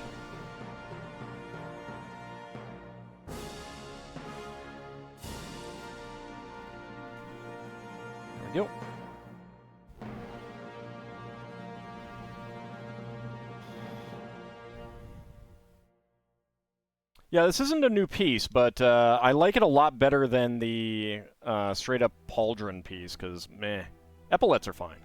There we go. Yeah, this isn't a new piece, but I like it a lot better than the straight-up pauldron piece, because, meh. Epaulets are fine.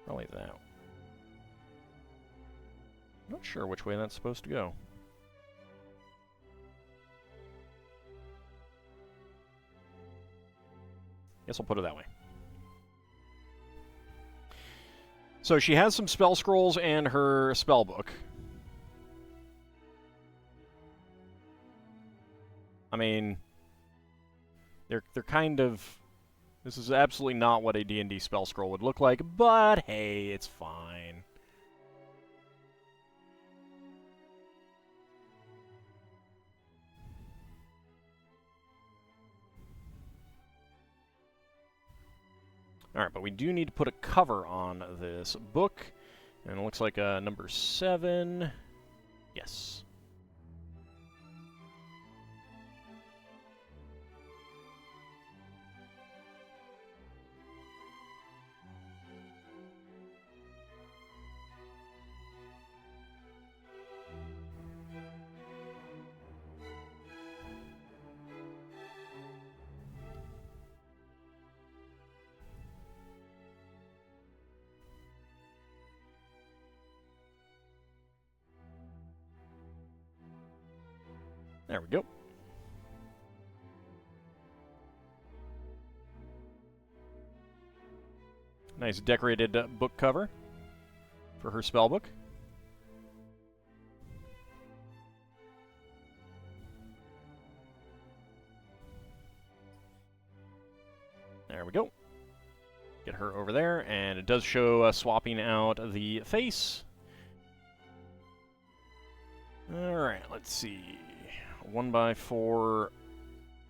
Probably that. Not sure which way that's supposed to go. Guess I'll put it that way. So she has some spell scrolls and her spell book. I mean, they're kind of... This is absolutely not what a D&D spell scroll would look like, but hey, it's fine. Alright, but we do need to put a cover on this book. And it looks like number 7. Yes. There we go. Nice decorated book cover for her spellbook. There we go. Get her over there, and it does show swapping out the face. Alright, let's see. 1x4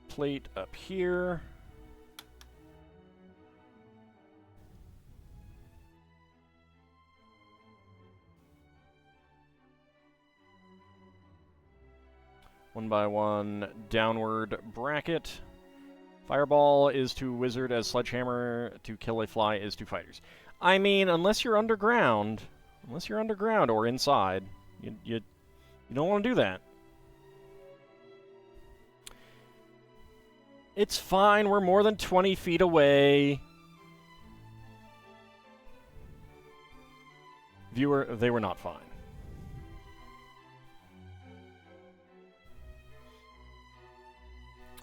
plate up here. One by one downward bracket. Fireball is to wizard as sledgehammer, to kill a fly is to fighters. I mean, unless you're underground or inside, you don't want to do that. It's fine, we're more than 20 feet away. Viewer, they were not fine.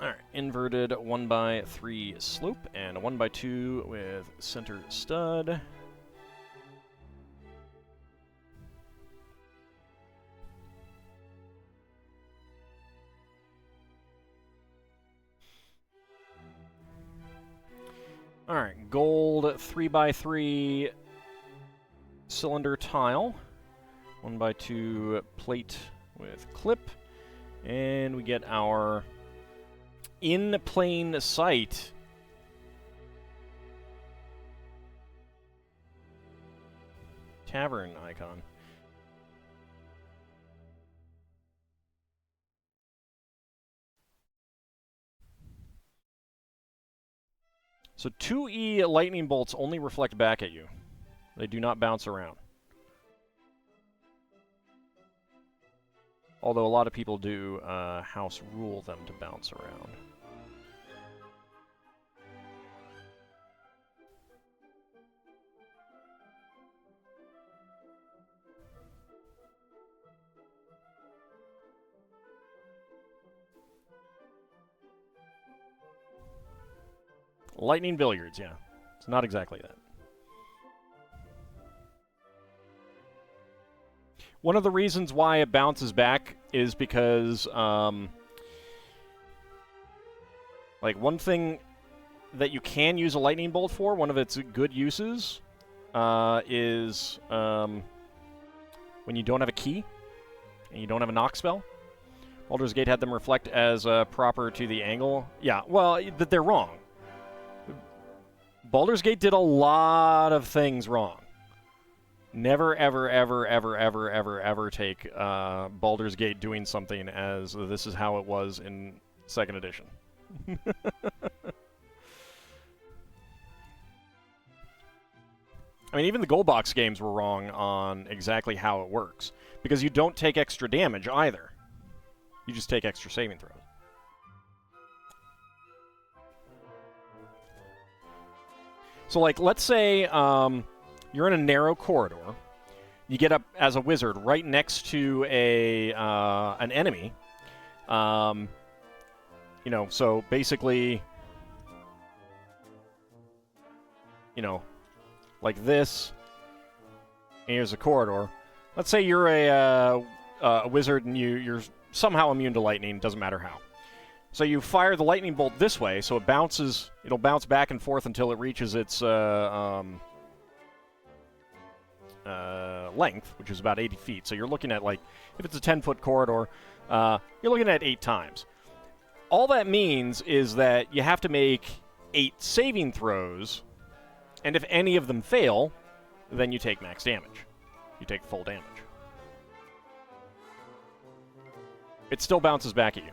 Alright, inverted 1x3 slope and a 1x2 with center stud. Alright, gold 3x3 cylinder tile. 1x2 plate with clip. And we get our in plain sight tavern icon. So 2E lightning bolts only reflect back at you. They do not bounce around. Although a lot of people do house rule them to bounce around. Lightning billiards, yeah. It's not exactly that. One of the reasons why it bounces back is because, like, one thing that you can use a lightning bolt for, one of its good uses, is when you don't have a key and you don't have a knock spell. Baldur's Gate had them reflect as proper to the angle. Yeah, well, they're wrong. Baldur's Gate did a lot of things wrong. Never, ever, ever, ever, ever, ever, ever take Baldur's Gate doing something as this is how it was in 2nd edition. I mean, even the Gold Box games were wrong on exactly how it works. Because you don't take extra damage either. You just take extra saving throws. So, like, let's say you're in a narrow corridor. You get up as a wizard right next to an enemy. You know, so basically, you know, like this. And here's a corridor. Let's say you're a wizard and you're somehow immune to lightning. Doesn't matter how. So you fire the lightning bolt this way, so it bounces. It'll bounce back and forth until it reaches its length, which is about 80 feet. So you're looking at, like, if it's a 10-foot corridor, you're looking at 8 times. All that means is that you have to make 8 saving throws, and if any of them fail, then you take max damage. You take full damage. It still bounces back at you.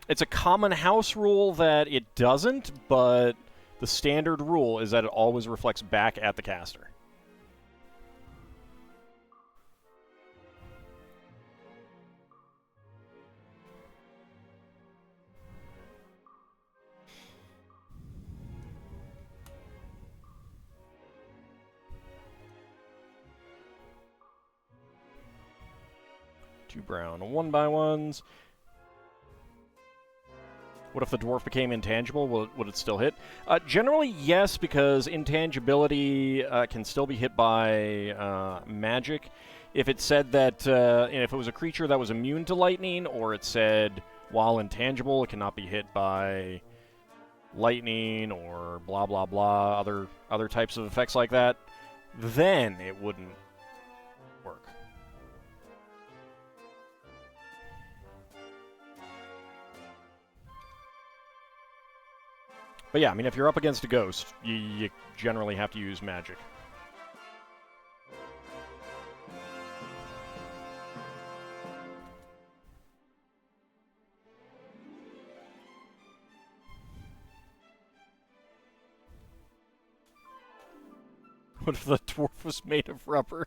It's a common house rule that it doesn't, but the standard rule is that it always reflects back at the caster. Two brown 1x1s. What if the dwarf became intangible? Would it still hit? Generally, yes, because intangibility can still be hit by magic. If it said that, if it was a creature that was immune to lightning, or it said, while intangible, it cannot be hit by lightning, or blah, blah, blah, other types of effects like that, then it wouldn't work. But yeah, I mean, if you're up against a ghost, you generally have to use magic. What if the dwarf was made of rubber?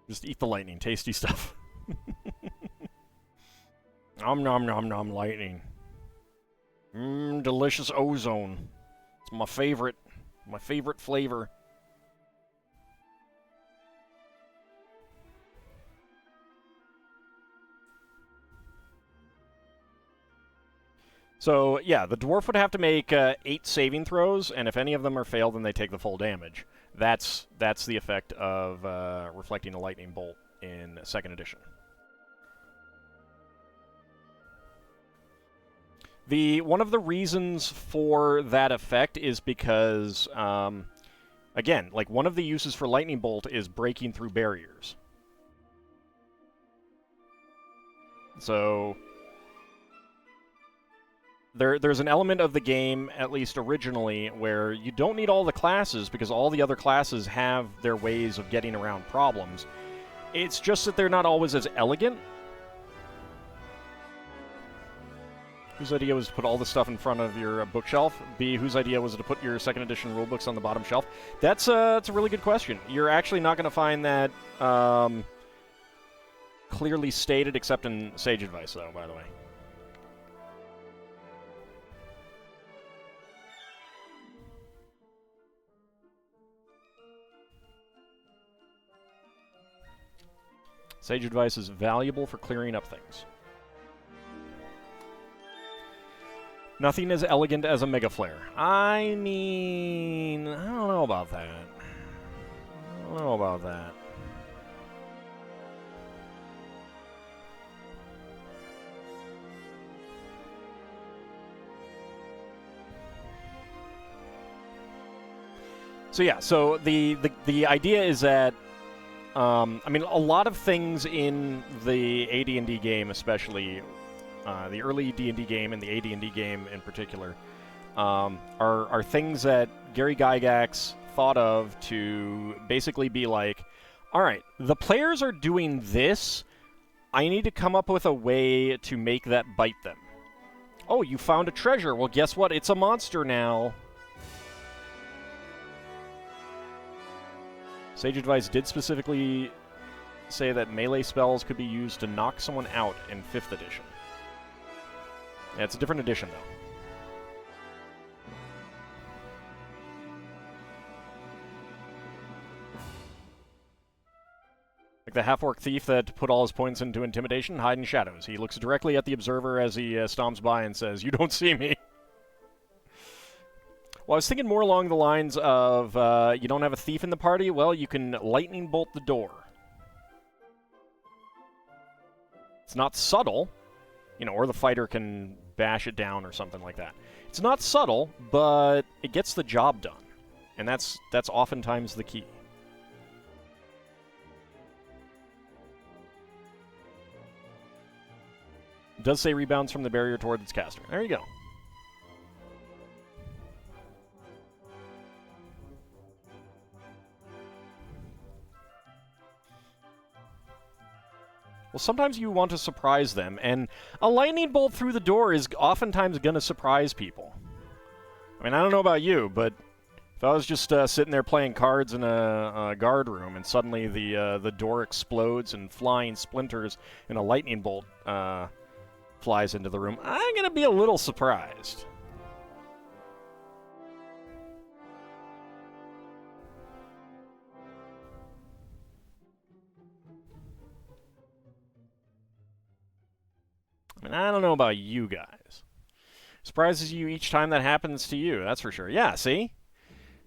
Just eat the lightning, tasty stuff. Nom nom nom nom lightning. Delicious ozone. It's my favorite flavor. So, yeah, the dwarf would have to make 8 saving throws, and if any of them are failed, then they take the full damage. That's the effect of reflecting a lightning bolt in 2nd edition. One of the reasons for that effect is because, again, like, one of the uses for lightning bolt is breaking through barriers. So there's an element of the game, at least originally, where you don't need all the classes because all the other classes have their ways of getting around problems. It's just that they're not always as elegant. Whose idea was to put all the stuff in front of your bookshelf? B, whose idea was it to put your 2nd edition rulebooks on the bottom shelf? That's a really good question. You're actually not going to find that clearly stated, except in Sage Advice, though, by the way. Sage Advice is valuable for clearing up things. Nothing as elegant as a Mega Flare. I mean, I don't know about that. I don't don't know about that. So yeah, so the idea is that, I mean, a lot of things in the AD&D game, especially the early D&D game and the AD&D game in particular, are things that Gary Gygax thought of to basically be like, all right, the players are doing this, I need to come up with a way to make that bite them. Oh, you found a treasure. Well, guess what? It's a monster now. Sage Advice did specifically say that melee spells could be used to knock someone out in 5th edition. Yeah, it's a different edition, though. Like the half-orc thief that put all his points into intimidation, hide in shadows. He looks directly at the observer as he stomps by and says, "You don't see me." Well, I was thinking more along the lines of, you don't have a thief in the party? Well, you can lightning bolt the door. It's not subtle, you know, or the fighter can bash it down or something like that. It's not subtle, but it gets the job done. And that's oftentimes the key. It does say rebounds from the barrier toward its caster. There you go. Well, sometimes you want to surprise them, and a lightning bolt through the door is oftentimes going to surprise people. I mean, I don't know about you, but if I was just sitting there playing cards in a guard room, and suddenly the door explodes and flying splinters and a lightning bolt flies into the room, I'm going to be a little surprised. I mean, I don't know about you guys. Surprises you each time that happens to you, that's for sure. Yeah, see?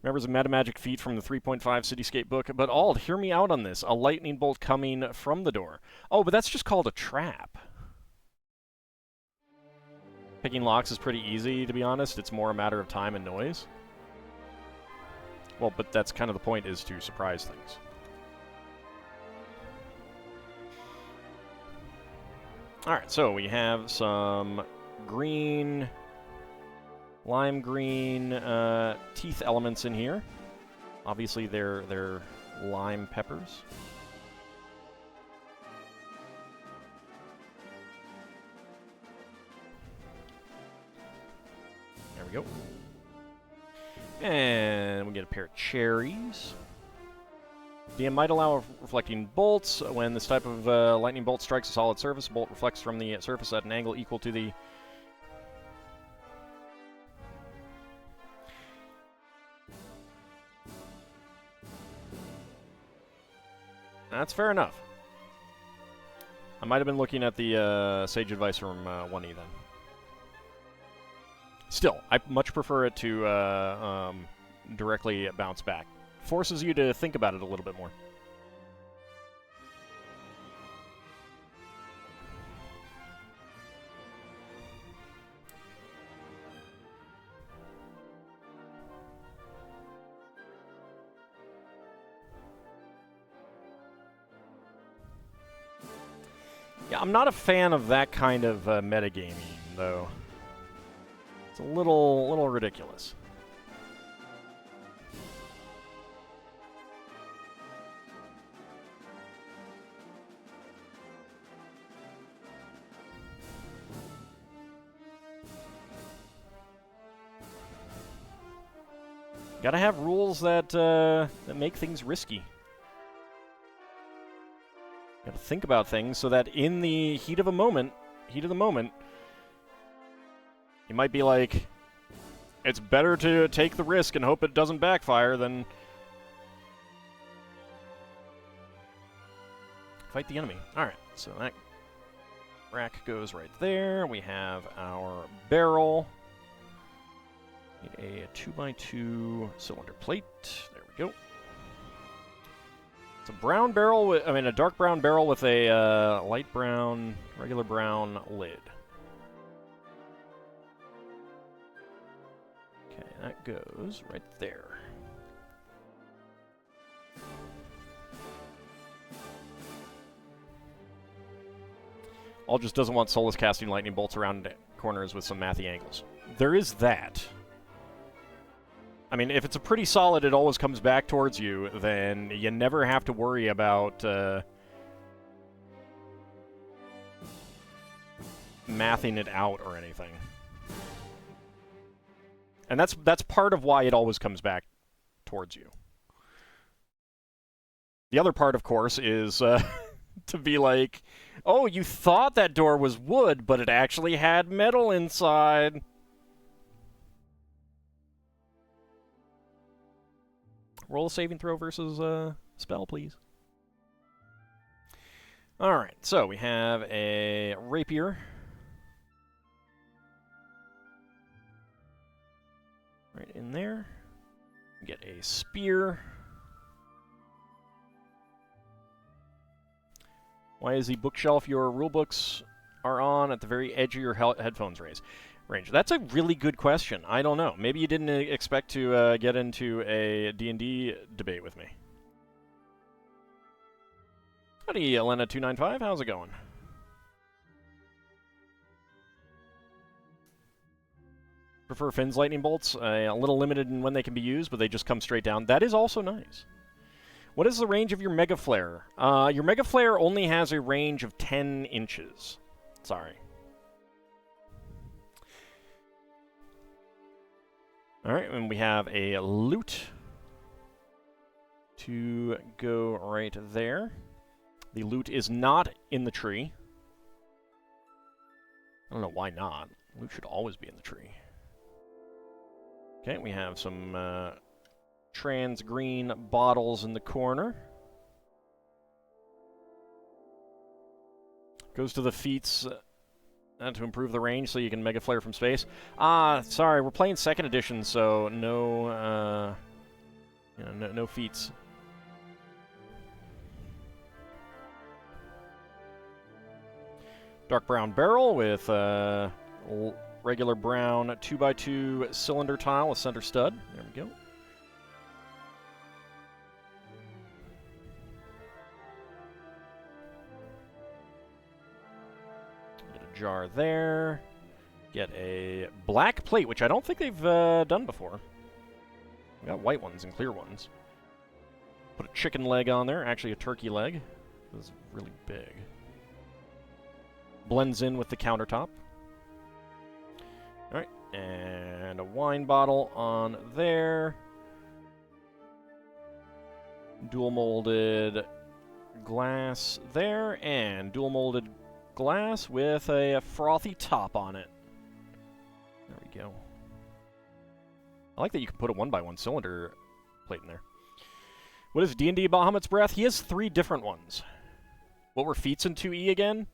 Remembers a metamagic feat from the 3.5 Cityscape book. But Ald, hear me out on this. A lightning bolt coming from the door. Oh, but that's just called a trap. Picking locks is pretty easy, to be honest. It's more a matter of time and noise. Well, but that's kind of the point, is to surprise things. Alright, so we have some green, lime green teeth elements in here. Obviously, they're lime peppers. There we go. And we get a pair of cherries. DM might allow reflecting bolts. When this type of lightning bolt strikes a solid surface, a bolt reflects from the surface at an angle equal to the... That's fair enough. I might have been looking at the Sage Advice from 1E then. Still, I much prefer it to directly bounce back. Forces you to think about it a little bit more. Yeah, I'm not a fan of that kind of metagaming, though. It's a little ridiculous. Gotta have rules that make things risky. Gotta think about things so that in the heat of the moment, you might be like, it's better to take the risk and hope it doesn't backfire than fight the enemy. Alright, so that rack goes right there. We have our barrel. Need a 2x2 cylinder plate. There we go. It's a brown barrel with, I mean, a dark brown barrel with a light brown, regular brown lid. Okay, that goes right there. All just doesn't want Solus casting lightning bolts around corners with some mathy angles. There is that. I mean, if it's a pretty solid, it always comes back towards you, then you never have to worry about mathing it out or anything. And that's part of why it always comes back towards you. The other part, of course, is to be like, oh, you thought that door was wood, but it actually had metal inside. Roll a saving throw versus spell, please. Alright, so we have a rapier. Right in there. Get a spear. Why is the bookshelf your rulebooks are on at the very edge of your headphones range? That's a really good question. I don't know. Maybe you didn't expect to get into a D&D debate with me. Howdy, Elena295. How's it going? Prefer Finn's lightning bolts. A little limited in when they can be used, but they just come straight down. That is also nice. What is the range of your Mega Flare? Your Mega Flare only has a range of 10 inches. Sorry. Alright, and we have a loot to go right there. The loot is not in the tree. I don't know why not. Loot should always be in the tree. Okay, we have some trans green bottles in the corner. Goes to the feats to improve the range so you can Mega Flare from space. Sorry, we're playing 2nd edition, so no, no feats. Dark brown barrel with regular brown 2x2 cylinder tile with center stud. There we go. Jar there. Get a black plate, which I don't think they've done before. We got white ones and clear ones. Put a chicken leg on there, actually a turkey leg. This is really big. Blends in with the countertop. Alright, and a wine bottle on there. Dual molded glass there, and dual molded glass with a frothy top on it. There we go. I like that you can put a 1x1 cylinder plate in there. What is D&D Bahamut's Breath? He has 3 different ones. What were feats in 2E again?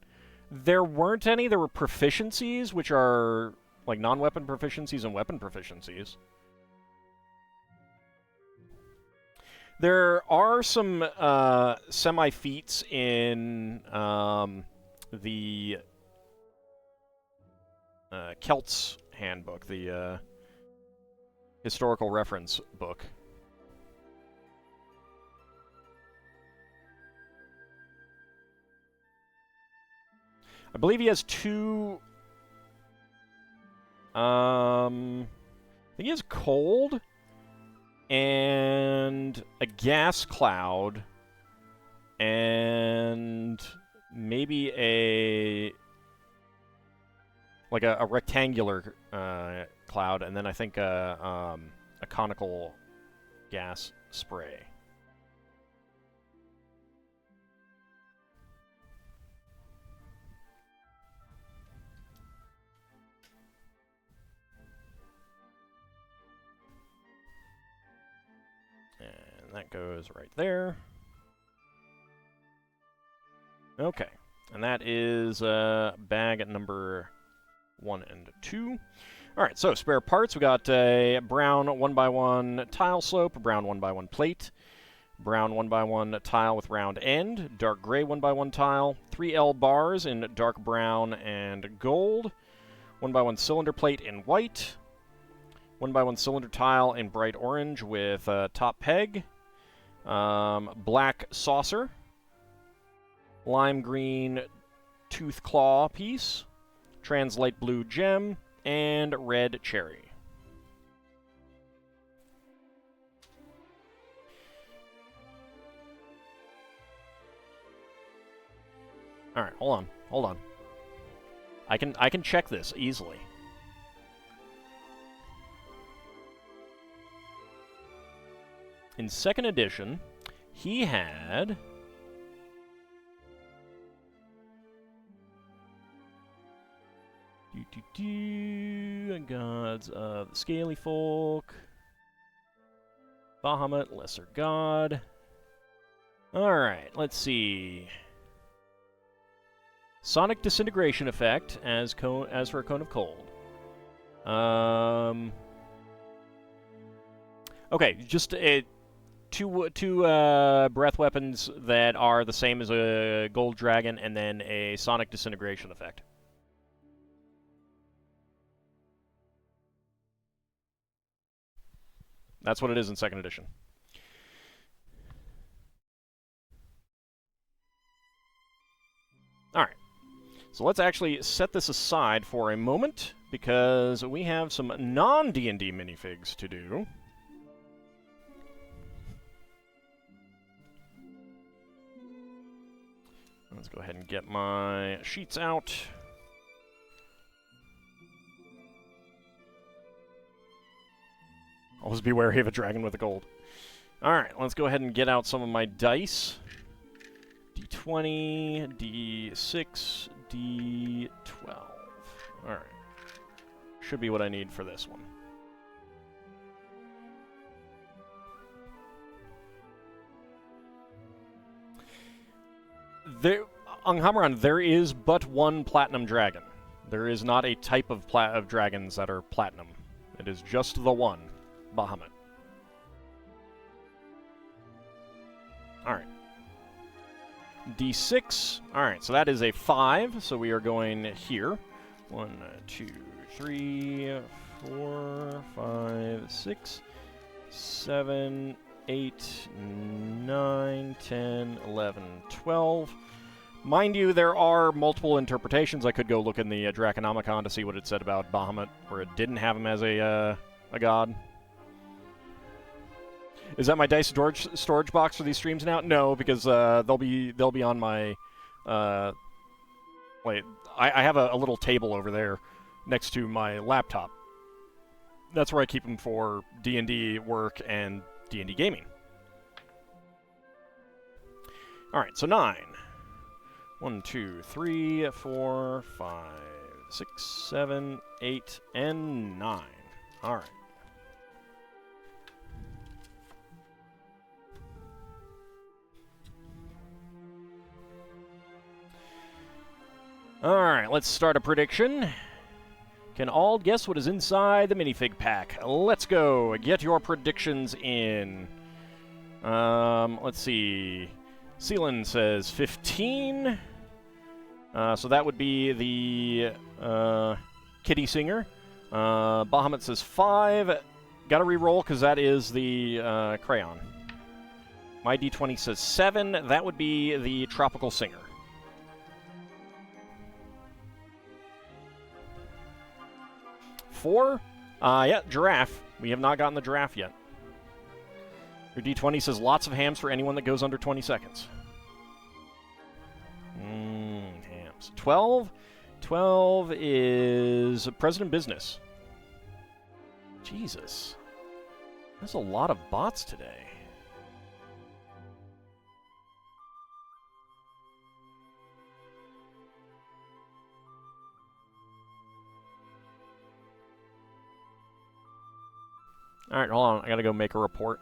There weren't any. There were proficiencies, which are like non-weapon proficiencies and weapon proficiencies. There are some semi-feats in the Celts handbook, the historical reference book. I believe he has 2... I think he has cold and a gas cloud and maybe a rectangular cloud, and then I think a conical gas spray. And that goes right there. Okay. And that is bag number 1 and 2. Alright, so spare parts. We got a brown 1x1 tile slope, a brown 1x1 plate, brown 1x1 tile with round end, dark gray 1x1 tile, 3 L bars in dark brown and gold, 1x1 cylinder plate in white, 1x1 cylinder tile in bright orange with top peg, black saucer, lime green tooth claw piece, translite blue gem, and red cherry. All right, hold on. I can check this easily. In second edition, he had Gods of the Scaly Folk, Bahamut, Lesser God. Alright, let's see. Sonic Disintegration Effect as for a Cone of Cold. Okay, just two breath weapons that are the same as a Gold Dragon, and then a Sonic Disintegration Effect. That's what it is in second edition. Alright. So let's actually set this aside for a moment, because we have some non-D&D minifigs to do. Let's go ahead and get my sheets out. Always be wary of a dragon with a gold. Alright, let's go ahead and get out some of my dice. D20, D6, D12. Alright. Should be what I need for this one. On Hammeron, there is but one platinum dragon. There is not a type of dragons that are platinum. It is just the one, Bahamut. Alright. D6. Alright, so that is a 5, so we are going here. 1, 2, 3, 4, 5, 6, 7, 8, 9, 10, 11, 12. Mind you, there are multiple interpretations. I could go look in the Draconomicon to see what it said about Bahamut, where it didn't have him as a god. Is that my dice storage box for these streams now? No, because they'll be on my. Wait, I have a little table over there next to my laptop. That's where I keep them for D&D work and D&D gaming. All right, so 9. 1, 2, 3, 4, 5, 6, 7, 8, and 9. All right. Alright, let's start a prediction. Can all guess what is inside the minifig pack? Let's go. Get your predictions in. Let's see. Seelan says 15. So that would be the Kitty Singer. Bahamut says 5. Gotta re-roll because that is the Crayon. My D20 says 7. That would be the Tropical Singer. Four? Yeah, giraffe. We have not gotten the giraffe yet. Your D20 says lots of hams for anyone that goes under 20 seconds. Hams. 12? 12 is President Business. Jesus. There's a lot of bots today. Alright, hold on. I gotta go make a report.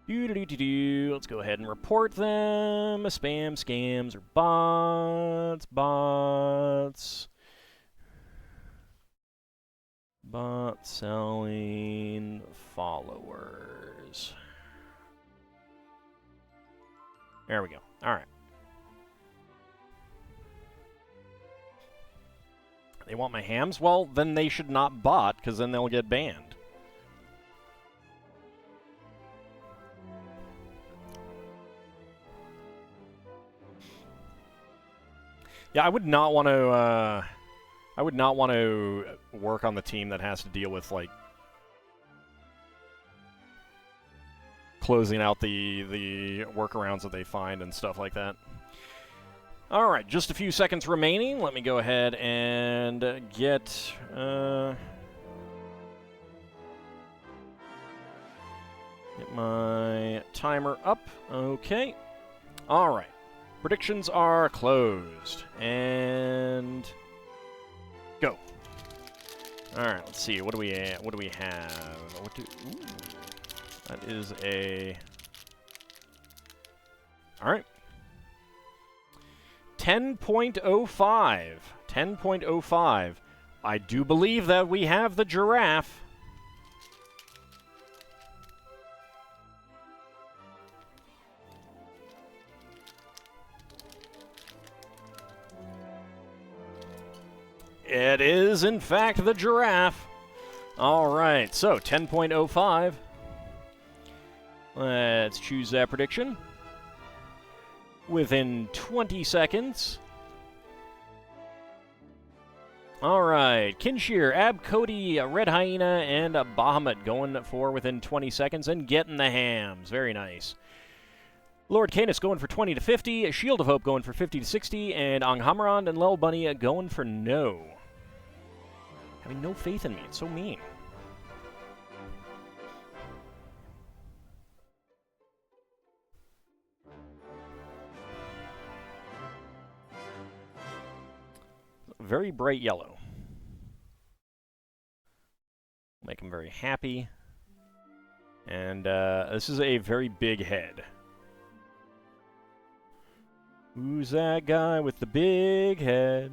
Let's go ahead and report them. Spam, scams, or bots. Bots. Bot selling followers. There we go. All right. They want my hams? Well, then they should not bot, because then they'll get banned. Yeah, I would not want to. I would not want to work on the team that has to deal with like closing out the workarounds that they find and stuff like that. All right, just a few seconds remaining. Let me go ahead and get my timer up. Okay. All right. Predictions are closed. And go. All right, let's see. What do we have? Ooh, that is a... All right. 10.05. 10.05. I do believe that we have the giraffe. It is, in fact, the giraffe. All right, so 10.05. Let's choose that prediction. Within 20 seconds. All right, Kinshir, Ab Cody, Red Hyena, and Bahamut going for within 20 seconds and getting the hams. Very nice. Lord Canis going for 20 to 50, Shield of Hope going for 50 to 60, and Anghamron and Lel Bunny going for no. Having no faith in me, it's so mean. Very bright yellow. Make him very happy. And this is a very big head. Who's that guy with the big head?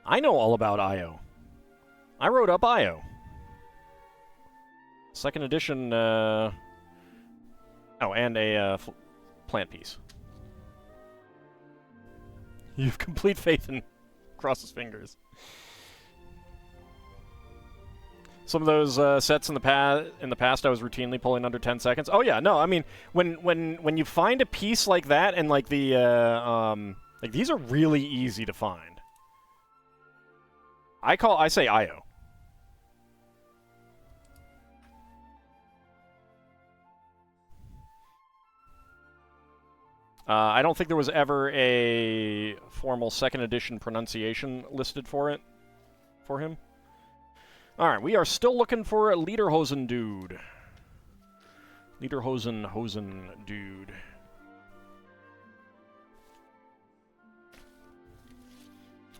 I know all about IO. I wrote up IO. Second edition, oh, and a plant piece. You have complete faith in cross his fingers. Some of those sets in the past, I was routinely pulling under 10 seconds. Oh yeah, no, I mean, when you find a piece like that, and like the like these are really easy to find. I say IO. I don't think there was ever a formal second edition pronunciation listed for him. All right, we are still looking for a Lederhosen dude. Lederhosen dude.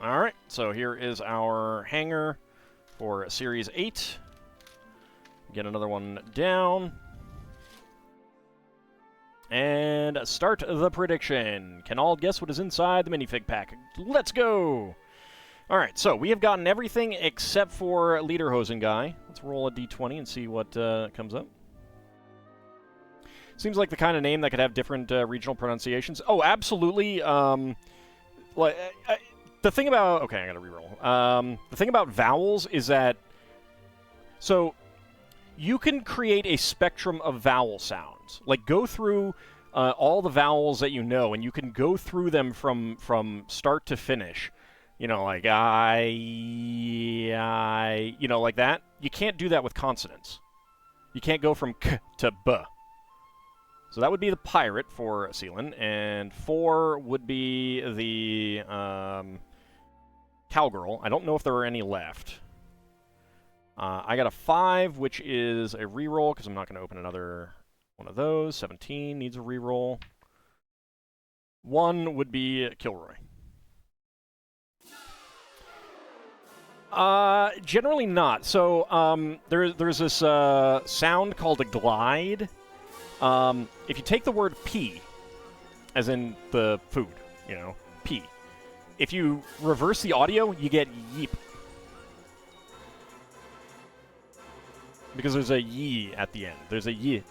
All right, so here is our hanger for Series 8. Get another one down. And start the prediction. Can all guess what is inside the minifig pack? Let's go! All right, so we have gotten everything except for Lederhosen guy. Let's roll a d20 and see what comes up. Seems like the kind of name that could have different regional pronunciations. Oh, absolutely. The thing about... Okay, I gotta reroll. The thing about vowels is that... So... You can create a spectrum of vowel sounds. Like, go through all the vowels that you know, and you can go through them from start to finish. You know, like I, you know, like that. You can't do that with consonants. You can't go from k to b. So that would be the pirate for Sealan, and 4 would be the cowgirl. I don't know if there are any left. I got a 5, which is a reroll, because I'm not going to open another one of those. 17 needs a reroll. 1 would be Kilroy. Generally not. So there's this sound called a glide. If you take the word P as in the food, you know, P. If you reverse the audio, you get yeep. Because there's a ye at the end. There's a ye.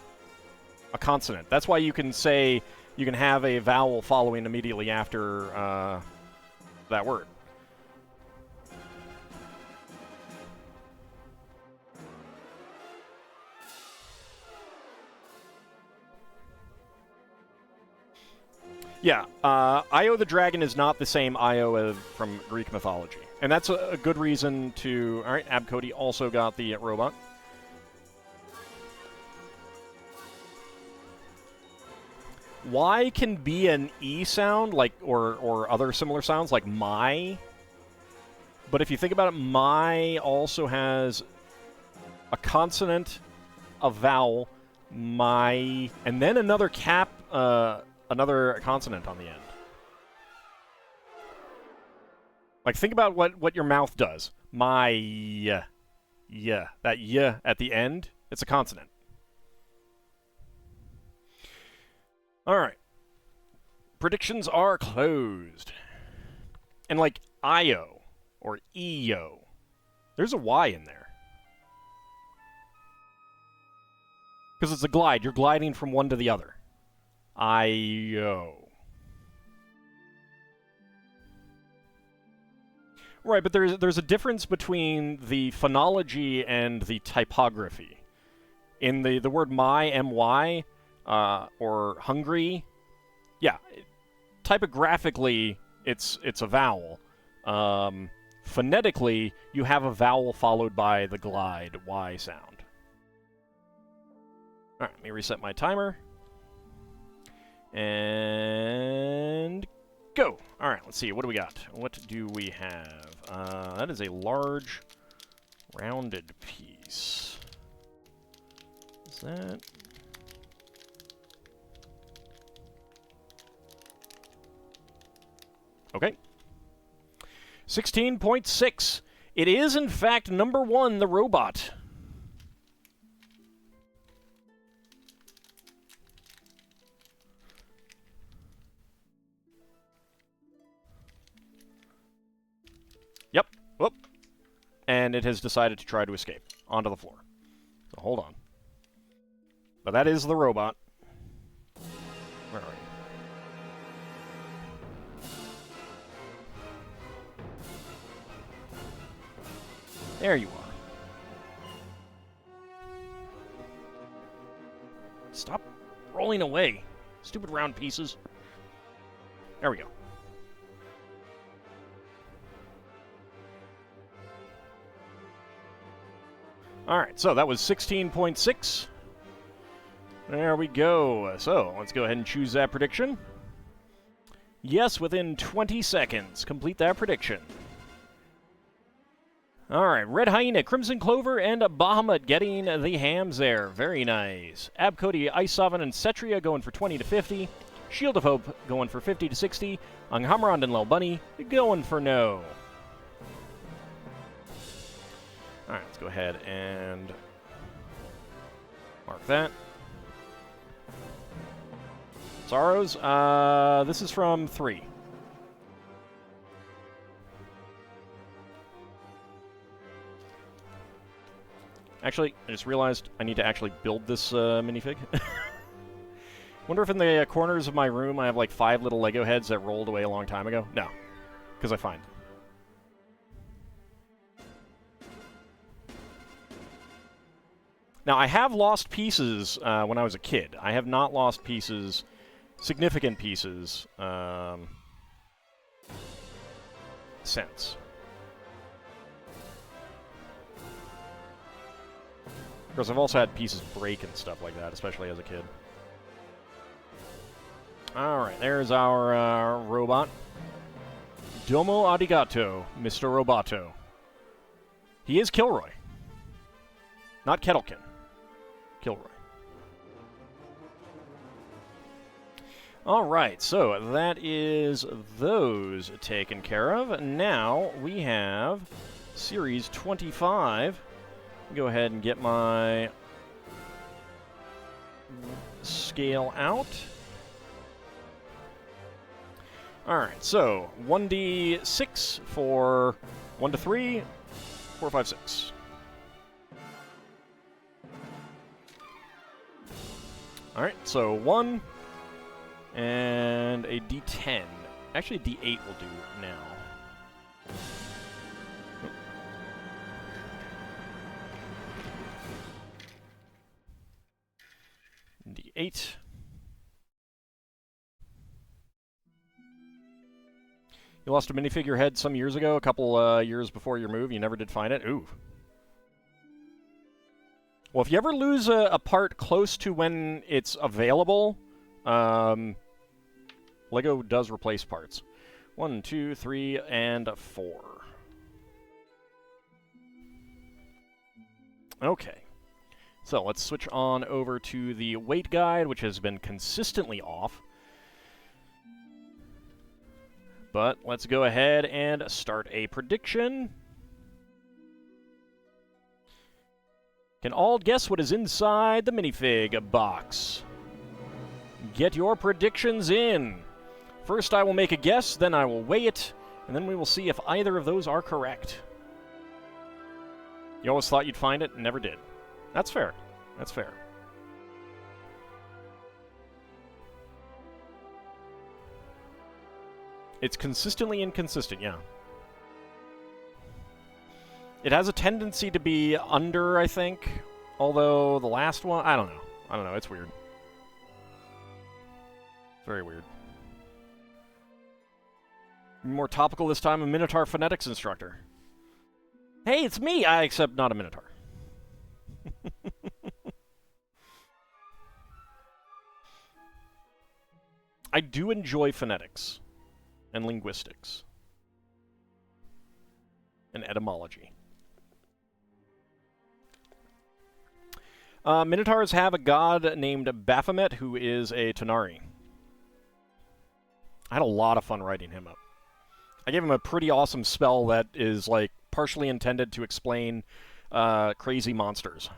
A consonant. That's why you can say, you can have a vowel following immediately after that word. Yeah, Io the dragon is not the same Io from Greek mythology. And that's a good reason to... Alright, Abcody also got the robot. Y can be an E sound, like, or other similar sounds, like my. But if you think about it, my also has a consonant, a vowel, my, and then another another consonant on the end. Like, think about what your mouth does. My, yeah. That y at the end, it's a consonant. Alright. Predictions are closed. And like Io, or EO, there's a Y in there. Because it's a glide. You're gliding from one to the other. IO. Right, but there's a difference between the phonology and the typography. In the word my, M-Y, or hungry, yeah, typographically, it's a vowel. Phonetically, you have a vowel followed by the glide, Y sound. Alright, let me reset my timer. And go! Alright, let's see, what do we got? What do we have? That is a large, rounded piece. Is that... Okay. 16.6. It is, in fact, number 1, the robot. Yep. Whoop. And it has decided to try to escape onto the floor. So hold on. But that is the robot. Where are you? There you are. Stop rolling away. Stupid round pieces. There we go. Alright, so that was 16.6. There we go. So, let's go ahead and choose that prediction. Yes, within 20 seconds. Complete that prediction. Alright, Red Hyena, Crimson Clover, and Bahamut getting the hams there. Very nice. Abcody, Ice Sovereign, and Cetria going for 20 to 50. Shield of Hope going for 50 to 60. Anghamrand and Lil Bunny going for no. Alright, let's go ahead and mark that. Sorrows, this is from 3. Actually, I just realized I need to actually build this minifig. Wonder if in the corners of my room I have like 5 little Lego heads that rolled away a long time ago? No, because I find them. Now, I have lost pieces when I was a kid. I have not lost pieces, significant pieces, since. Of course, I've also had pieces break and stuff like that, especially as a kid. Alright, there's our robot. Domo arigato, Mr. Roboto. He is Kilroy. Not Kettlekin. Kilroy. Alright, so that is those taken care of. Now we have Series 25. Go ahead and get my scale out. Alright, so 1d6 for 1 to 3, 4, 5, 6. Alright, so 1 and a d10. Actually, a d8 will do now. D8. You lost a minifigure head some years ago, a couple years before your move. You never did find it. Ooh. Well, if you ever lose a part close to when it's available, Lego does replace parts. 1, 2, 3, and 4. Okay. So let's switch on over to the weight guide, which has been consistently off. But let's go ahead and start a prediction. Can all guess what is inside the minifig box? Get your predictions in. First I will make a guess, then I will weigh it, and then we will see if either of those are correct. You always thought you'd find it and never did. That's fair. That's fair. It's consistently inconsistent, yeah. It has a tendency to be under, I think. Although the last one, I don't know. I don't know, it's weird. Very weird. More topical this time, a Minotaur phonetics instructor. Hey, it's me! I accept not a Minotaur. I do enjoy phonetics and linguistics and etymology. Minotaurs have a god named Baphomet, who is a Tonari. I had a lot of fun writing him up. I gave him a pretty awesome spell that is, like, partially intended to explain crazy monsters.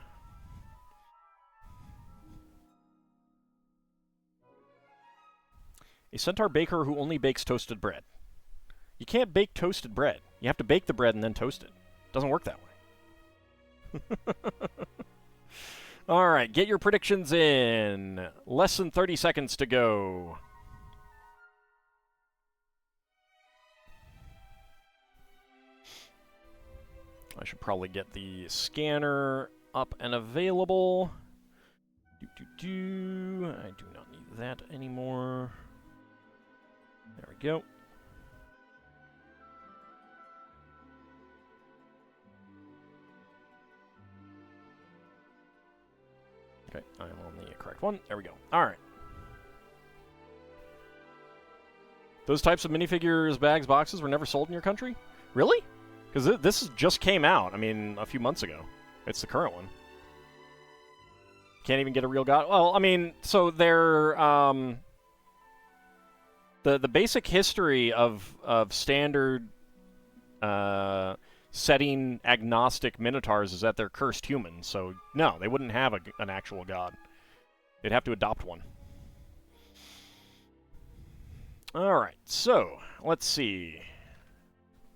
A centaur baker who only bakes toasted bread. You can't bake toasted bread. You have to bake the bread and then toast it. Doesn't work that way. Alright, get your predictions in. Less than 30 seconds to go. I should probably get the scanner up and available. I do not need that anymore. There we go. Okay, I'm on the correct one. There we go. All right. Those types of minifigures, bags, boxes were never sold in your country? Really? Because this just came out, I mean, a few months ago. It's the current one. Can't even get a real god. Well, I mean, so they're... The basic history of standard setting agnostic minotaurs is that they're cursed humans, so no, they wouldn't have an actual god. They'd have to adopt one. Alright, so, let's see.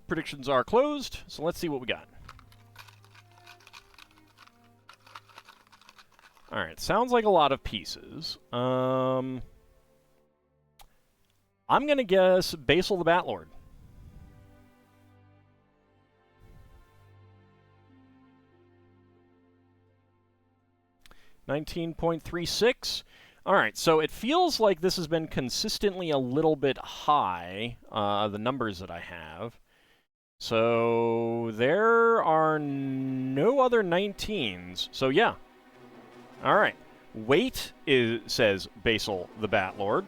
Predictions are closed, so let's see what we got. Alright, sounds like a lot of pieces. I'm gonna guess Basil the Batlord. $19.36. Alright, so it feels like this has been consistently a little bit high, the numbers that I have. So there are no other 19s. So yeah. Alright. Weight says Basil the Batlord.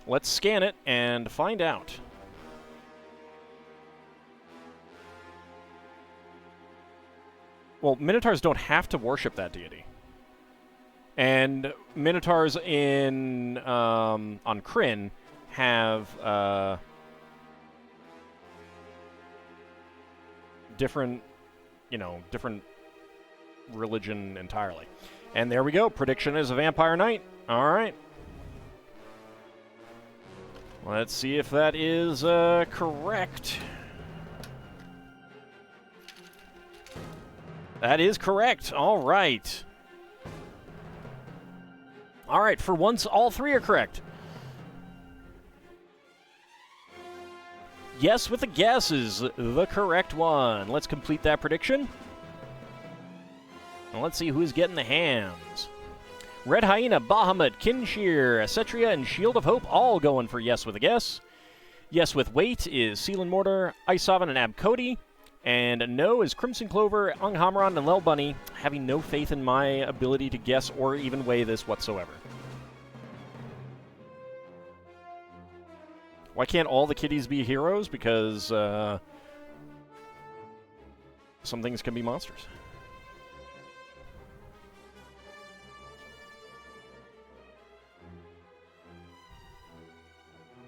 Let's scan it and find out. Well, Minotaurs don't have to worship that deity. And Minotaurs in on Kryn have different religion entirely. And there we go. Prediction is a Vampire Knight. All right. Let's see if that is correct. That is correct. All right. All right, for once, all three are correct. Yes with a guess is the correct one. Let's complete that prediction. And let's see who's getting the hands. Red Hyena, Bahamut, Kinshir, Cetria, and Shield of Hope all going for yes with a guess. Yes with weight is Seal and Mortar, Isovan, and Abcody. And no is Crimson Clover, Unghamron, and Lel Bunny, having no faith in my ability to guess or even weigh this whatsoever. Why can't all the kitties be heroes? Because some things can be monsters.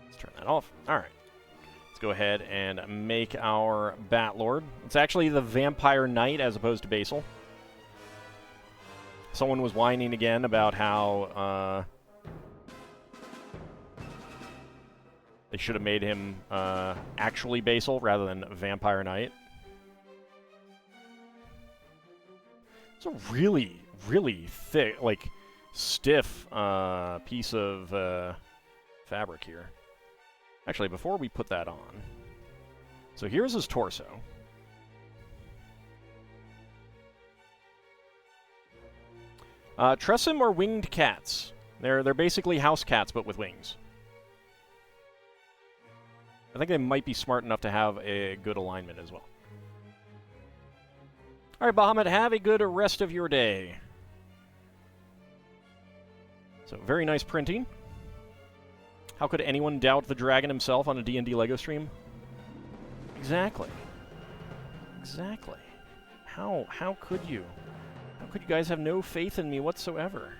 Let's turn that off. All right. Let's go ahead and make our Batlord. It's actually the Vampire Knight as opposed to Basil. Someone was whining again about how they should have made him actually Basil rather than Vampire Knight. It's a really, really thick, like, stiff piece of fabric here. Actually, before we put that on, so here's his torso. Tressum are winged cats. They're basically house cats, but with wings. I think they might be smart enough to have a good alignment as well. All right, Bahamut, have a good rest of your day. So, very nice printing. How could anyone doubt the dragon himself on a D&D LEGO stream? Exactly. Exactly. How could you? How could you guys have no faith in me whatsoever?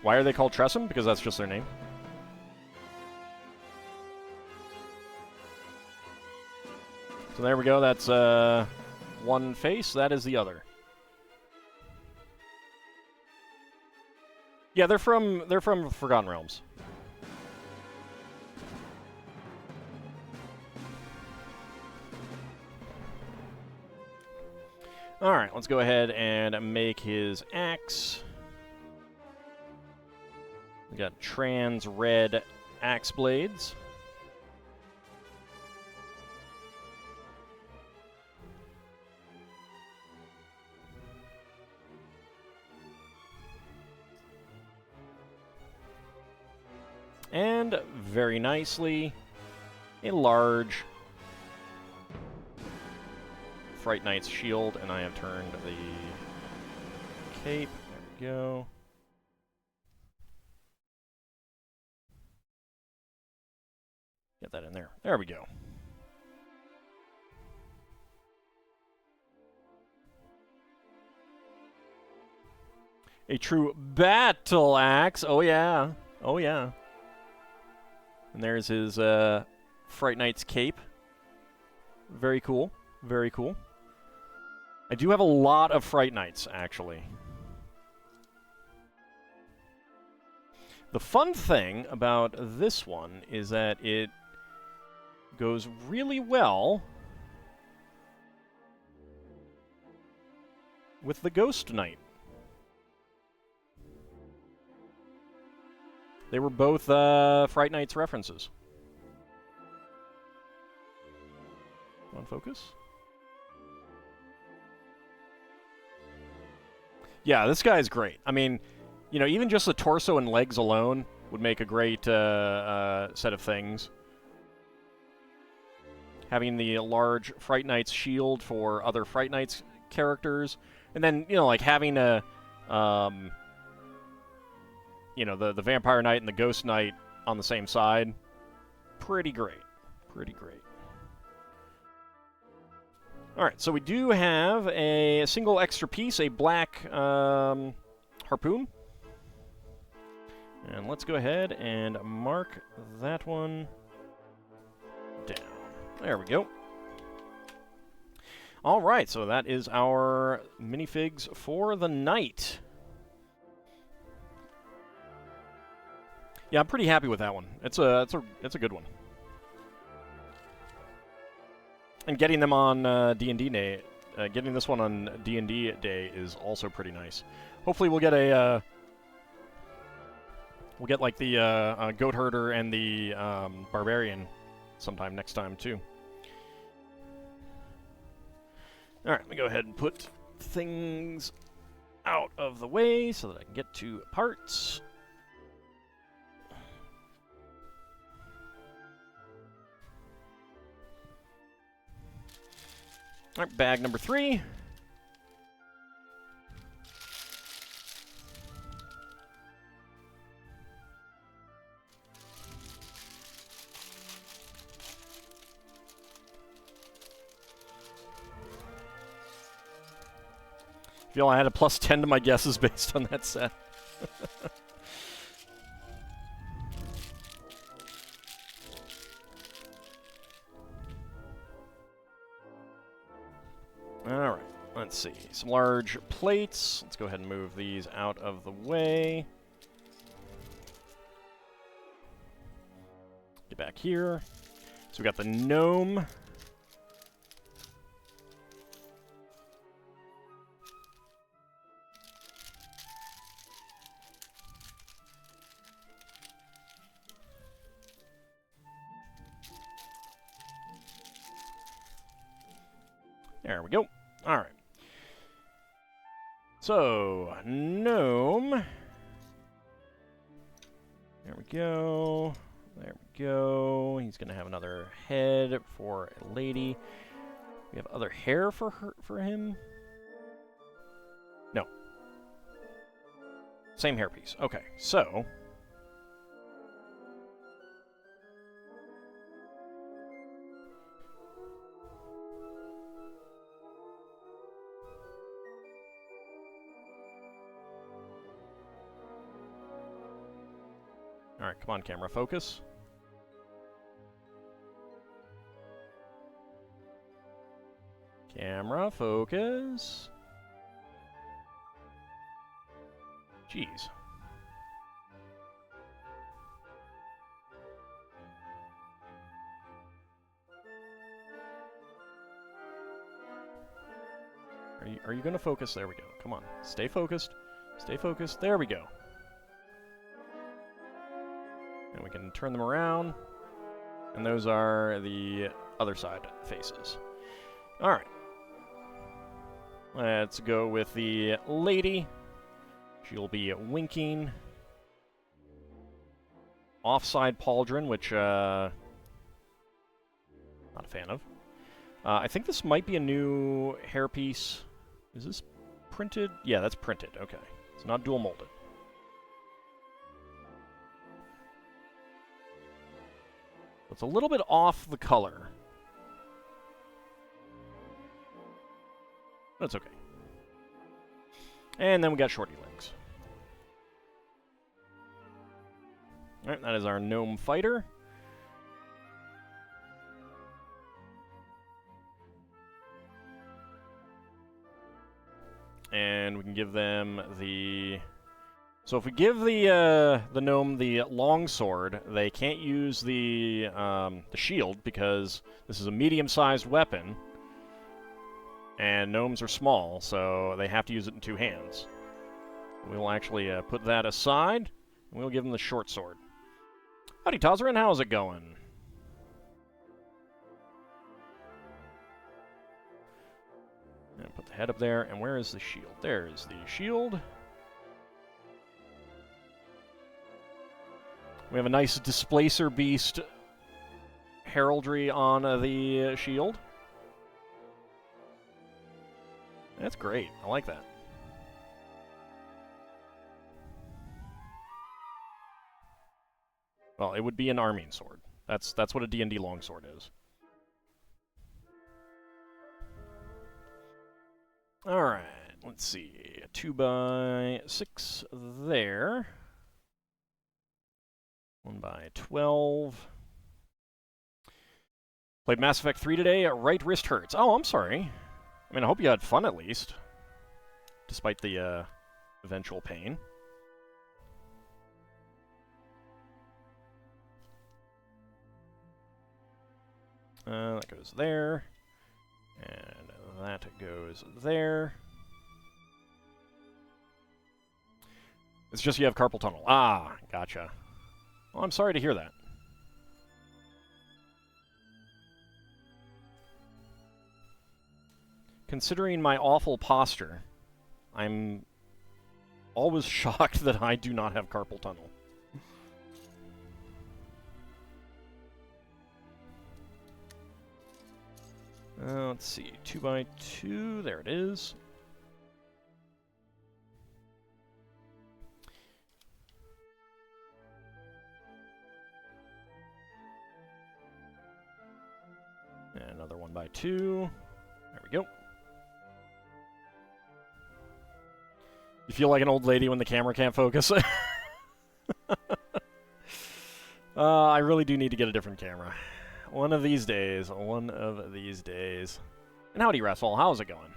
Why are they called Tressum? Because that's just their name. So there we go. That's one face. That is the other. Yeah, they're from Forgotten Realms. All right, let's go ahead and make his axe. We got trans red axe blades. And very nicely, a large Fright Knight's shield, and I have turned the cape. There we go. Get that in there. There we go. A true battle axe. Oh, yeah. Oh, yeah. And there's his Fright Knight's cape. Very cool. Very cool. I do have a lot of Fright Knights, actually. The fun thing about this one is that it goes really well with the Ghost Knight. They were both Fright Knight's references. On focus. Yeah, this guy's great. I mean, you know, even just the torso and legs alone would make a great set of things. Having the large Fright Knight's shield for other Fright Knight's characters. And then, you know, like having a... you know, the Vampire Knight and the Ghost Knight on the same side. Pretty great. Pretty great. Alright, so we do have a single extra piece, a black harpoon. And let's go ahead and mark that one down. There we go. All right, so that is our minifigs for the night. Yeah, I'm pretty happy with that one. It's a good one. And getting them on D&D Day, getting this one on D&D Day is also pretty nice. Hopefully, we'll get a like the goat herder and the barbarian sometime next time too. All right, let me go ahead and put things out of the way so that I can get to parts. All right, bag number 3. I feel I had a +10 to my guesses based on that set. Alright, let's see. Some large plates. Let's go ahead and move these out of the way. Get back here. So we got the gnome. There we go. All right. So, gnome. There we go. There we go. He's going to have another head for a lady. We have other hair for him? No. Same hairpiece. Okay, so... Alright, come on, camera, focus. Camera, focus. Jeez. Are you going to focus? There we go. Come on. Stay focused. Stay focused. There we go. And we can turn them around. And those are the other side faces. All right. Let's go with the lady. She'll be winking. Offside pauldron, which, not a fan of. I think this might be a new hairpiece. Is this printed? Yeah, that's printed. Okay. It's not dual molded. It's a little bit off the color. That's okay. And then we got shorty legs. Alright, that is our gnome fighter. And we can give them the... So if we give the gnome the longsword, they can't use the shield because this is a medium-sized weapon, and gnomes are small, so they have to use it in 2 hands. We'll actually put that aside, and we'll give them the short sword. Howdy, Tozran, how's it going? And put the head up there, and where is the shield? There's the shield. We have a nice Displacer Beast heraldry on the shield. That's great. I like that. Well, it would be an arming sword. That's what a D&D longsword is. All right. Let's see. 2x6 there. 1x12. Played Mass Effect 3 today. Right wrist hurts. Oh, I'm sorry. I mean, I hope you had fun at least, despite the eventual pain. That goes there, and that goes there. It's just you have carpal tunnel. Ah, gotcha. Well, I'm sorry to hear that. Considering my awful posture, I'm always shocked that I do not have carpal tunnel. Let's see, 2x2, there it is. And another 1x2, there we go. You feel like an old lady when the camera can't focus? I really do need to get a different camera. One of these days. One of these days. And howdy, Wrestle. How's it going?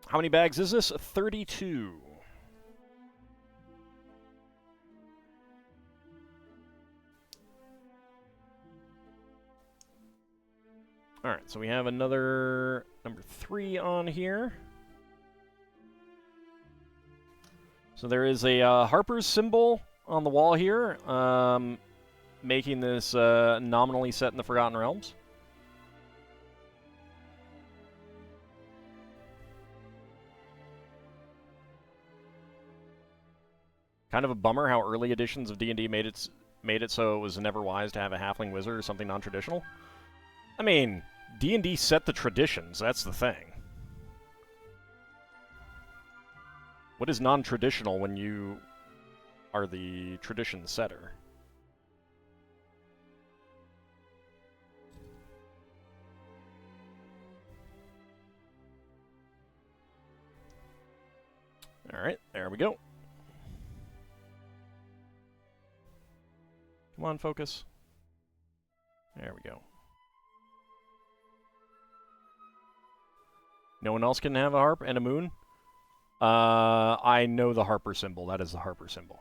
How many bags is this? 32. Alright, so we have another number 3 on here. So there is a Harper's symbol on the wall here, making this nominally set in the Forgotten Realms. Kind of a bummer how early editions of D&D made it so it was never wise to have a halfling wizard or something non-traditional. I mean, D&D set the traditions, that's the thing. What is non-traditional when you are the tradition setter? Alright, there we go. Come on, focus. There we go. No one else can have a harp and a moon? I know the Harper symbol. That is the Harper symbol.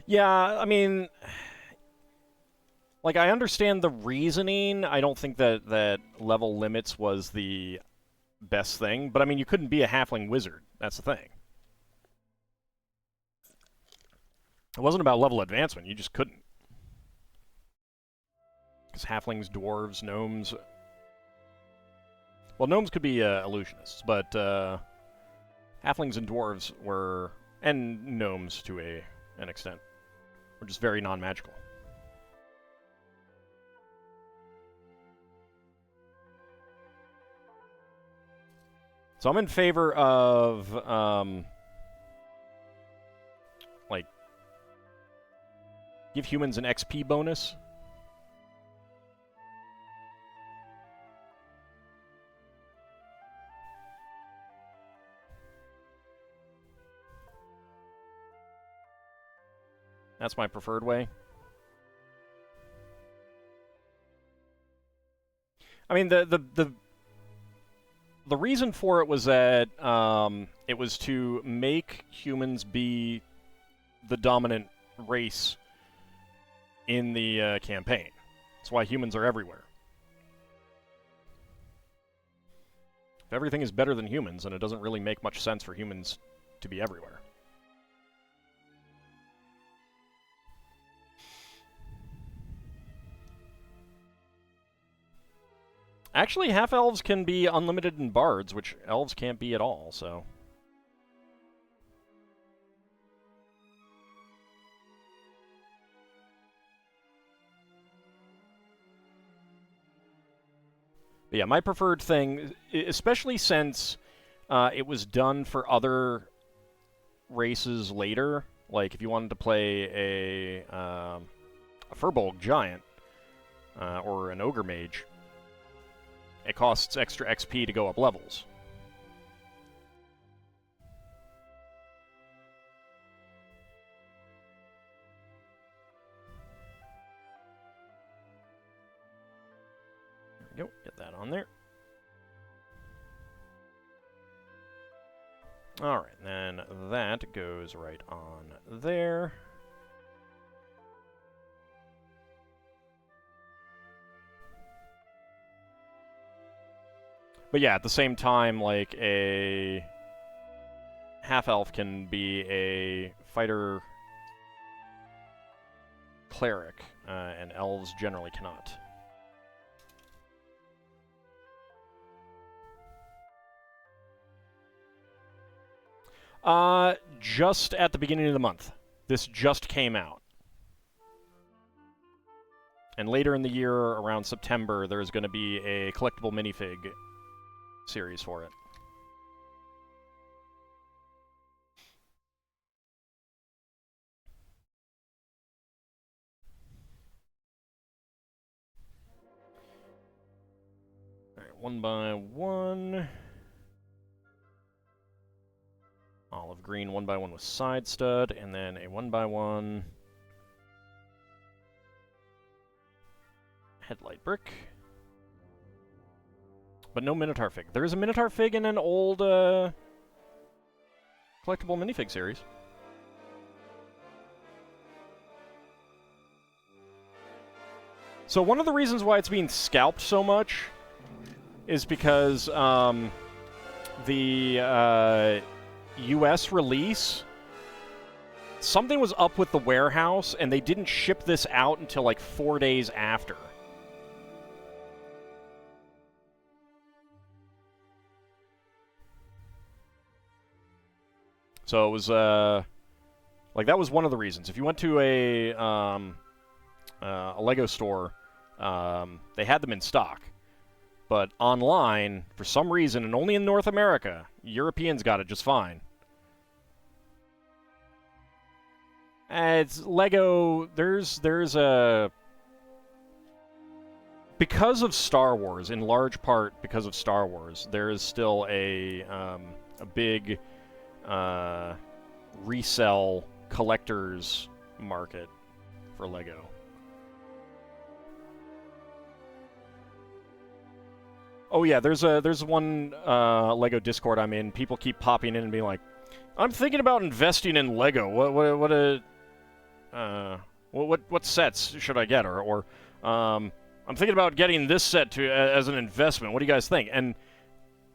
Yeah, I mean, like, I understand the reasoning. I don't think that level limits was the best thing, but I mean, you couldn't be a halfling wizard. That's the thing. It wasn't about level advancement, you just couldn't. Because halflings, dwarves, gnomes... Well, gnomes could be illusionists, but halflings and dwarves were... and gnomes to an extent. Were just very non-magical. So I'm in favor of, like, give humans an XP bonus. That's my preferred way. I mean, the reason for it was that it was to make humans be the dominant race in the campaign. That's why humans are everywhere. If everything is better than humans, then it doesn't really make much sense for humans to be everywhere. Actually, half-elves can be unlimited in bards, which elves can't be at all, so... But yeah, my preferred thing, especially since it was done for other races later, like if you wanted to play a Furbolg giant, or an ogre mage, it costs extra XP to go up levels. There we go. Get that on there. Alright, then that goes right on there. But yeah, at the same time, like, a half-elf can be a fighter cleric, and elves generally cannot. Just at the beginning of the month. This just came out. And later in the year, around September, there's going to be a collectible minifig series for it. Alright, one by one. Olive green, one by one with side stud, and then a one by one headlight brick. But no Minotaur fig. There is a Minotaur fig in an old collectible minifig series. So one of the reasons why it's being scalped so much is because the US release, something was up with the warehouse, and they didn't ship this out until like 4 days after. So it was, like, that was one of the reasons. If you went to a Lego store, they had them in stock. But online, for some reason, and only in North America, Europeans got it just fine. It's Lego, there's a... Because of Star Wars, in large part because of Star Wars, there is still a big resell collector's market for Lego. Oh yeah, there's one Lego Discord I'm in. People keep popping in and being like, "I'm thinking about investing in Lego. What sets should I get?" Or I'm thinking about getting this set as an investment. What do you guys think? And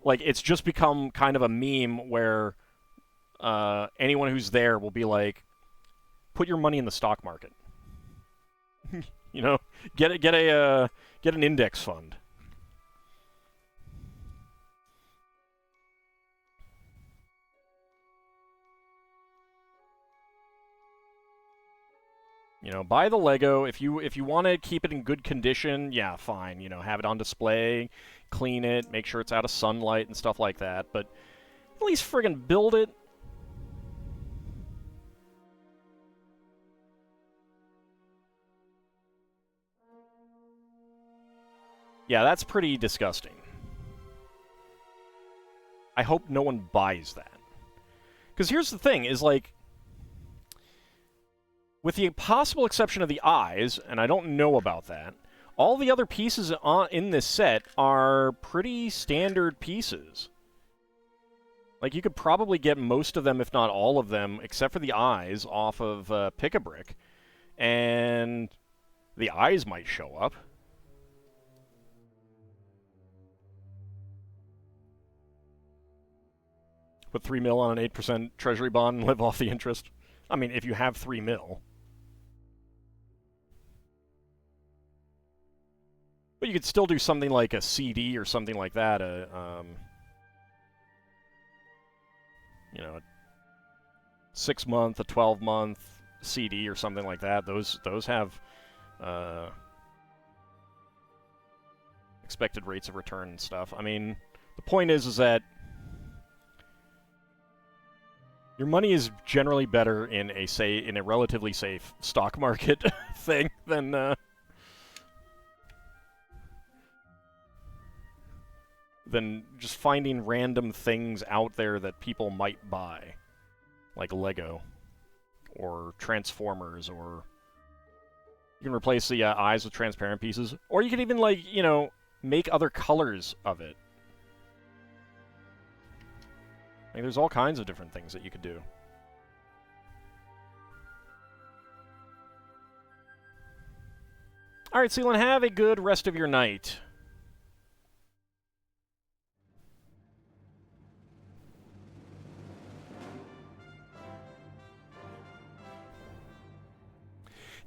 like, it's just become kind of a meme where anyone who's there will be like, "Put your money in the stock market." You know, get an index fund. You know, buy the Lego. If you want to keep it in good condition, yeah, fine. You know, have it on display, clean it, make sure it's out of sunlight and stuff like that. But at least friggin' build it. Yeah, that's pretty disgusting. I hope no one buys that. Because here's the thing, is like, with the possible exception of the eyes, and I don't know about that, all the other pieces in this set are pretty standard pieces. Like, you could probably get most of them, if not all of them, except for the eyes, off of Pick-a-Brick. And the eyes might show up. Put 3 mil on an 8% treasury bond and live off the interest. I mean, if you have 3 mil. But you could still do something like a CD or something like that, you know, a 6-month, a 12-month CD or something like that. Those have expected rates of return and stuff. I mean, the point is that your money is generally better in a relatively safe stock market thing than than just finding random things out there that people might buy, like Lego or Transformers, or you can replace the eyes with transparent pieces, or you could even, like, you know, make other colors of it. Like, there's all kinds of different things that you could do. Alright, Seelan, have a good rest of your night.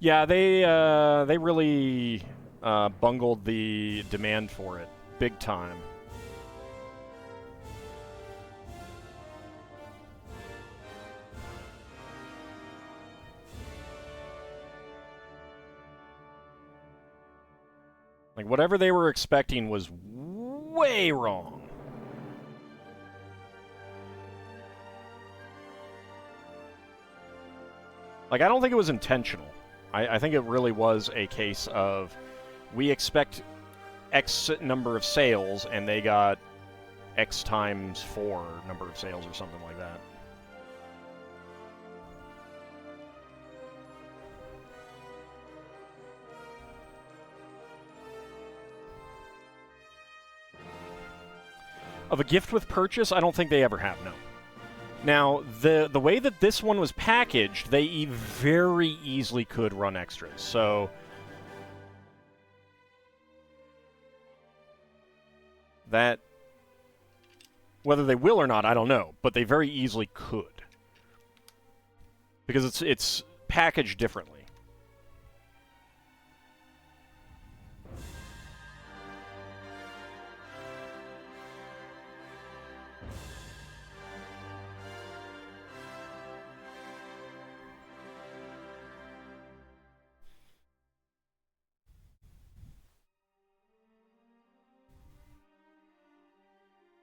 Yeah, they really bungled the demand for it big time. Like, whatever they were expecting was way wrong. Like, I don't think it was intentional. I think it really was a case of, we expect X number of sales, and they got X times 4 number of sales or something like that. Of a gift with purchase, I don't think they ever have, no. Now, the way that this one was packaged, they very easily could run extras, so that, whether they will or not, I don't know, but they very easily could, because it's packaged differently.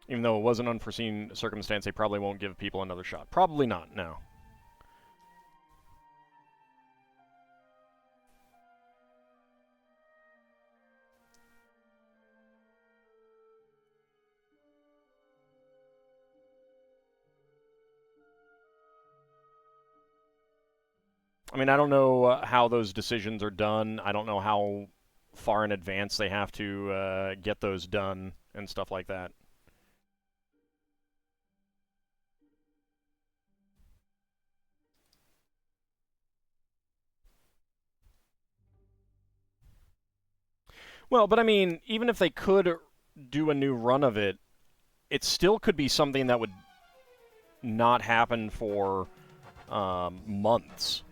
Even though it was an unforeseen circumstance, they probably won't give people another shot. Probably not, no. I mean, I don't know how those decisions are done. I don't know how far in advance they have to get those done and stuff like that. Well, but I mean, even if they could do a new run of it, it still could be something that would not happen for months.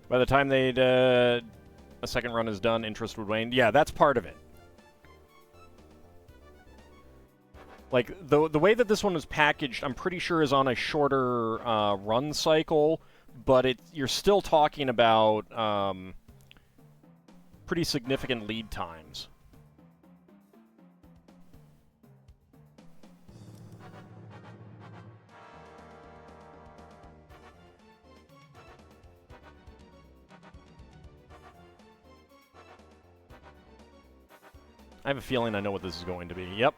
By the time a second run is done, interest would wane. Yeah, that's part of it. Like, the way that this one was packaged, I'm pretty sure is on a shorter run cycle, but you're still talking about pretty significant lead times. I have a feeling I know what this is going to be. Yep.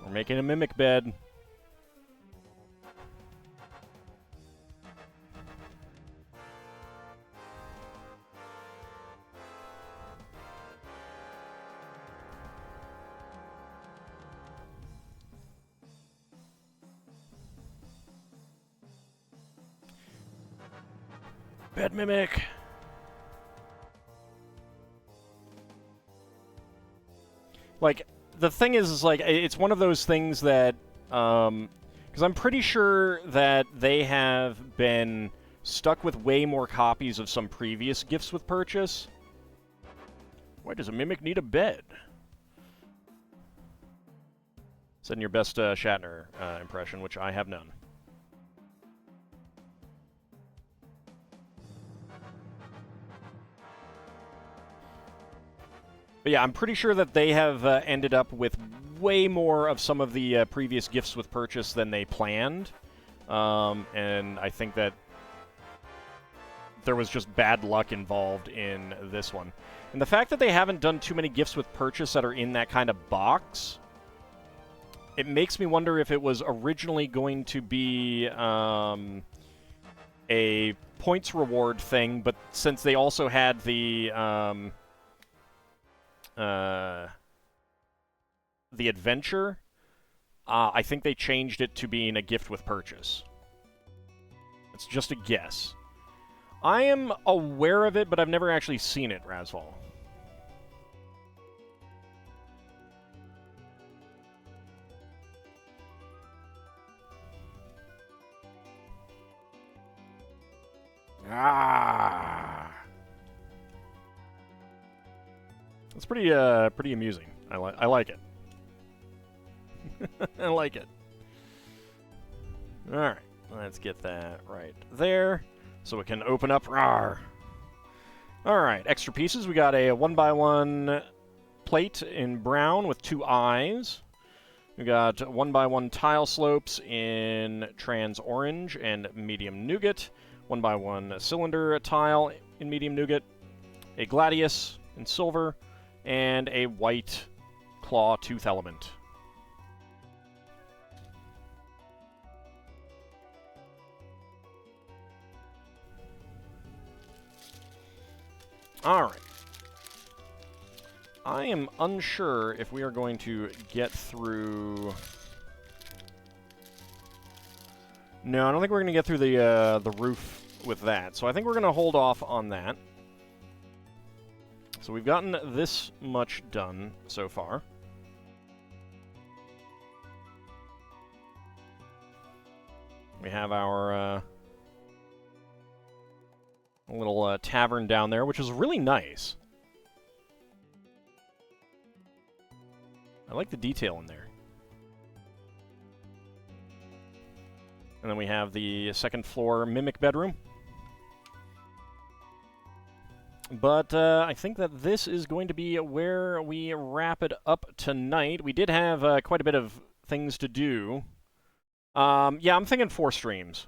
We're making a mimic bed. Bed mimic. Like, the thing is like, it's one of those things that, because I'm pretty sure that they have been stuck with way more copies of some previous gifts with purchase. Why does a mimic need a bed? Send your best Shatner impression, which I have none. But yeah, I'm pretty sure that they have ended up with way more of some of the previous gifts with purchase than they planned. And I think that there was just bad luck involved in this one. And the fact that they haven't done too many gifts with purchase that are in that kind of box, it makes me wonder if it was originally going to be a points reward thing, but since they also had the adventure, I think they changed it to being a gift with purchase. It's just a guess. I am aware of it, but I've never actually seen it, Razval. It's pretty amusing. I like it. I like it. All right, let's get that right there, so we can open up. Rawr. All right, extra pieces. We got a 1x1 plate in brown with 2 eyes. We got 1x1 tile slopes in trans orange and medium nougat. 1x1 cylinder tile in medium nougat. A gladius in silver, and a white claw tooth element. All right. I am unsure if we are going to get through... No, I don't think we're going to get through the roof with that. So I think we're going to hold off on that. So we've gotten this much done so far. We have our little tavern down there, which is really nice. I like the detail in there. And then we have the second floor mimic bedroom. But I think that this is going to be where we wrap it up tonight. We did have quite a bit of things to do. Yeah, I'm thinking 4 streams.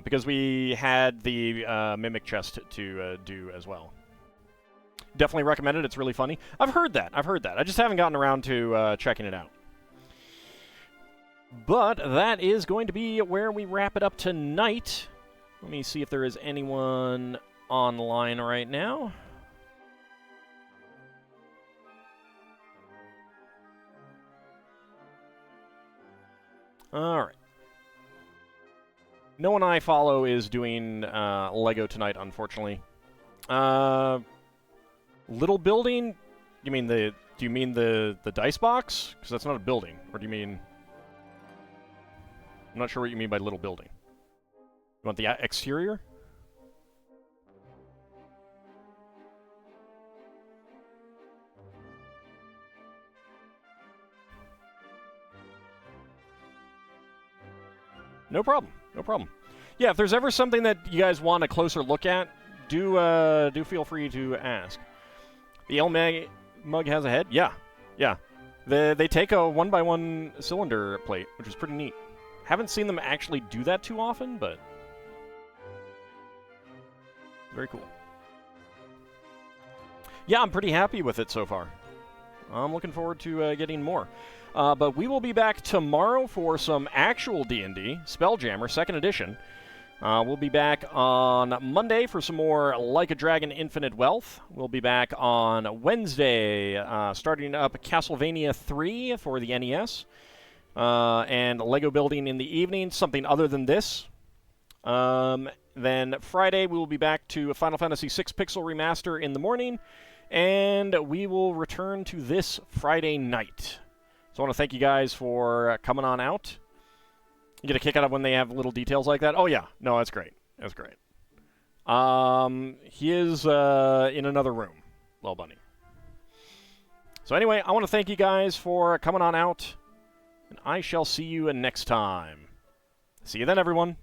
Because we had the mimic chest to do as well. Definitely recommend it. It's really funny. I've heard that. I just haven't gotten around to checking it out. But that is going to be where we wrap it up tonight. Let me see if there is anyone online right now. All right. No one I follow is doing Lego tonight, unfortunately. Little building? You mean do you mean the dice box? Because that's not a building. Or do you mean... I'm not sure what you mean by little building. You want the exterior? No problem. No problem. Yeah, if there's ever something that you guys want a closer look at, do feel free to ask. The L mug has a head? Yeah. Yeah. They take a 1x1 cylinder plate, which is pretty neat. Haven't seen them actually do that too often, but... very cool. Yeah, I'm pretty happy with it so far. I'm looking forward to getting more. But we will be back tomorrow for some actual D&D, Spelljammer, 2nd edition. We'll be back on Monday for some more Like a Dragon Infinite Wealth. We'll be back on Wednesday, starting up Castlevania 3 for the NES. And Lego building in the evening, something other than this. Then Friday, we will be back to Final Fantasy VI Pixel Remaster in the morning. And we will return to this Friday night. So I want to thank you guys for coming on out. You get a kick out of when they have little details like that? Oh, yeah. No, that's great. That's great. He is in another room, little bunny. So So anyway, I want to thank you guys for coming on out, and I shall see you next time. See you then, everyone.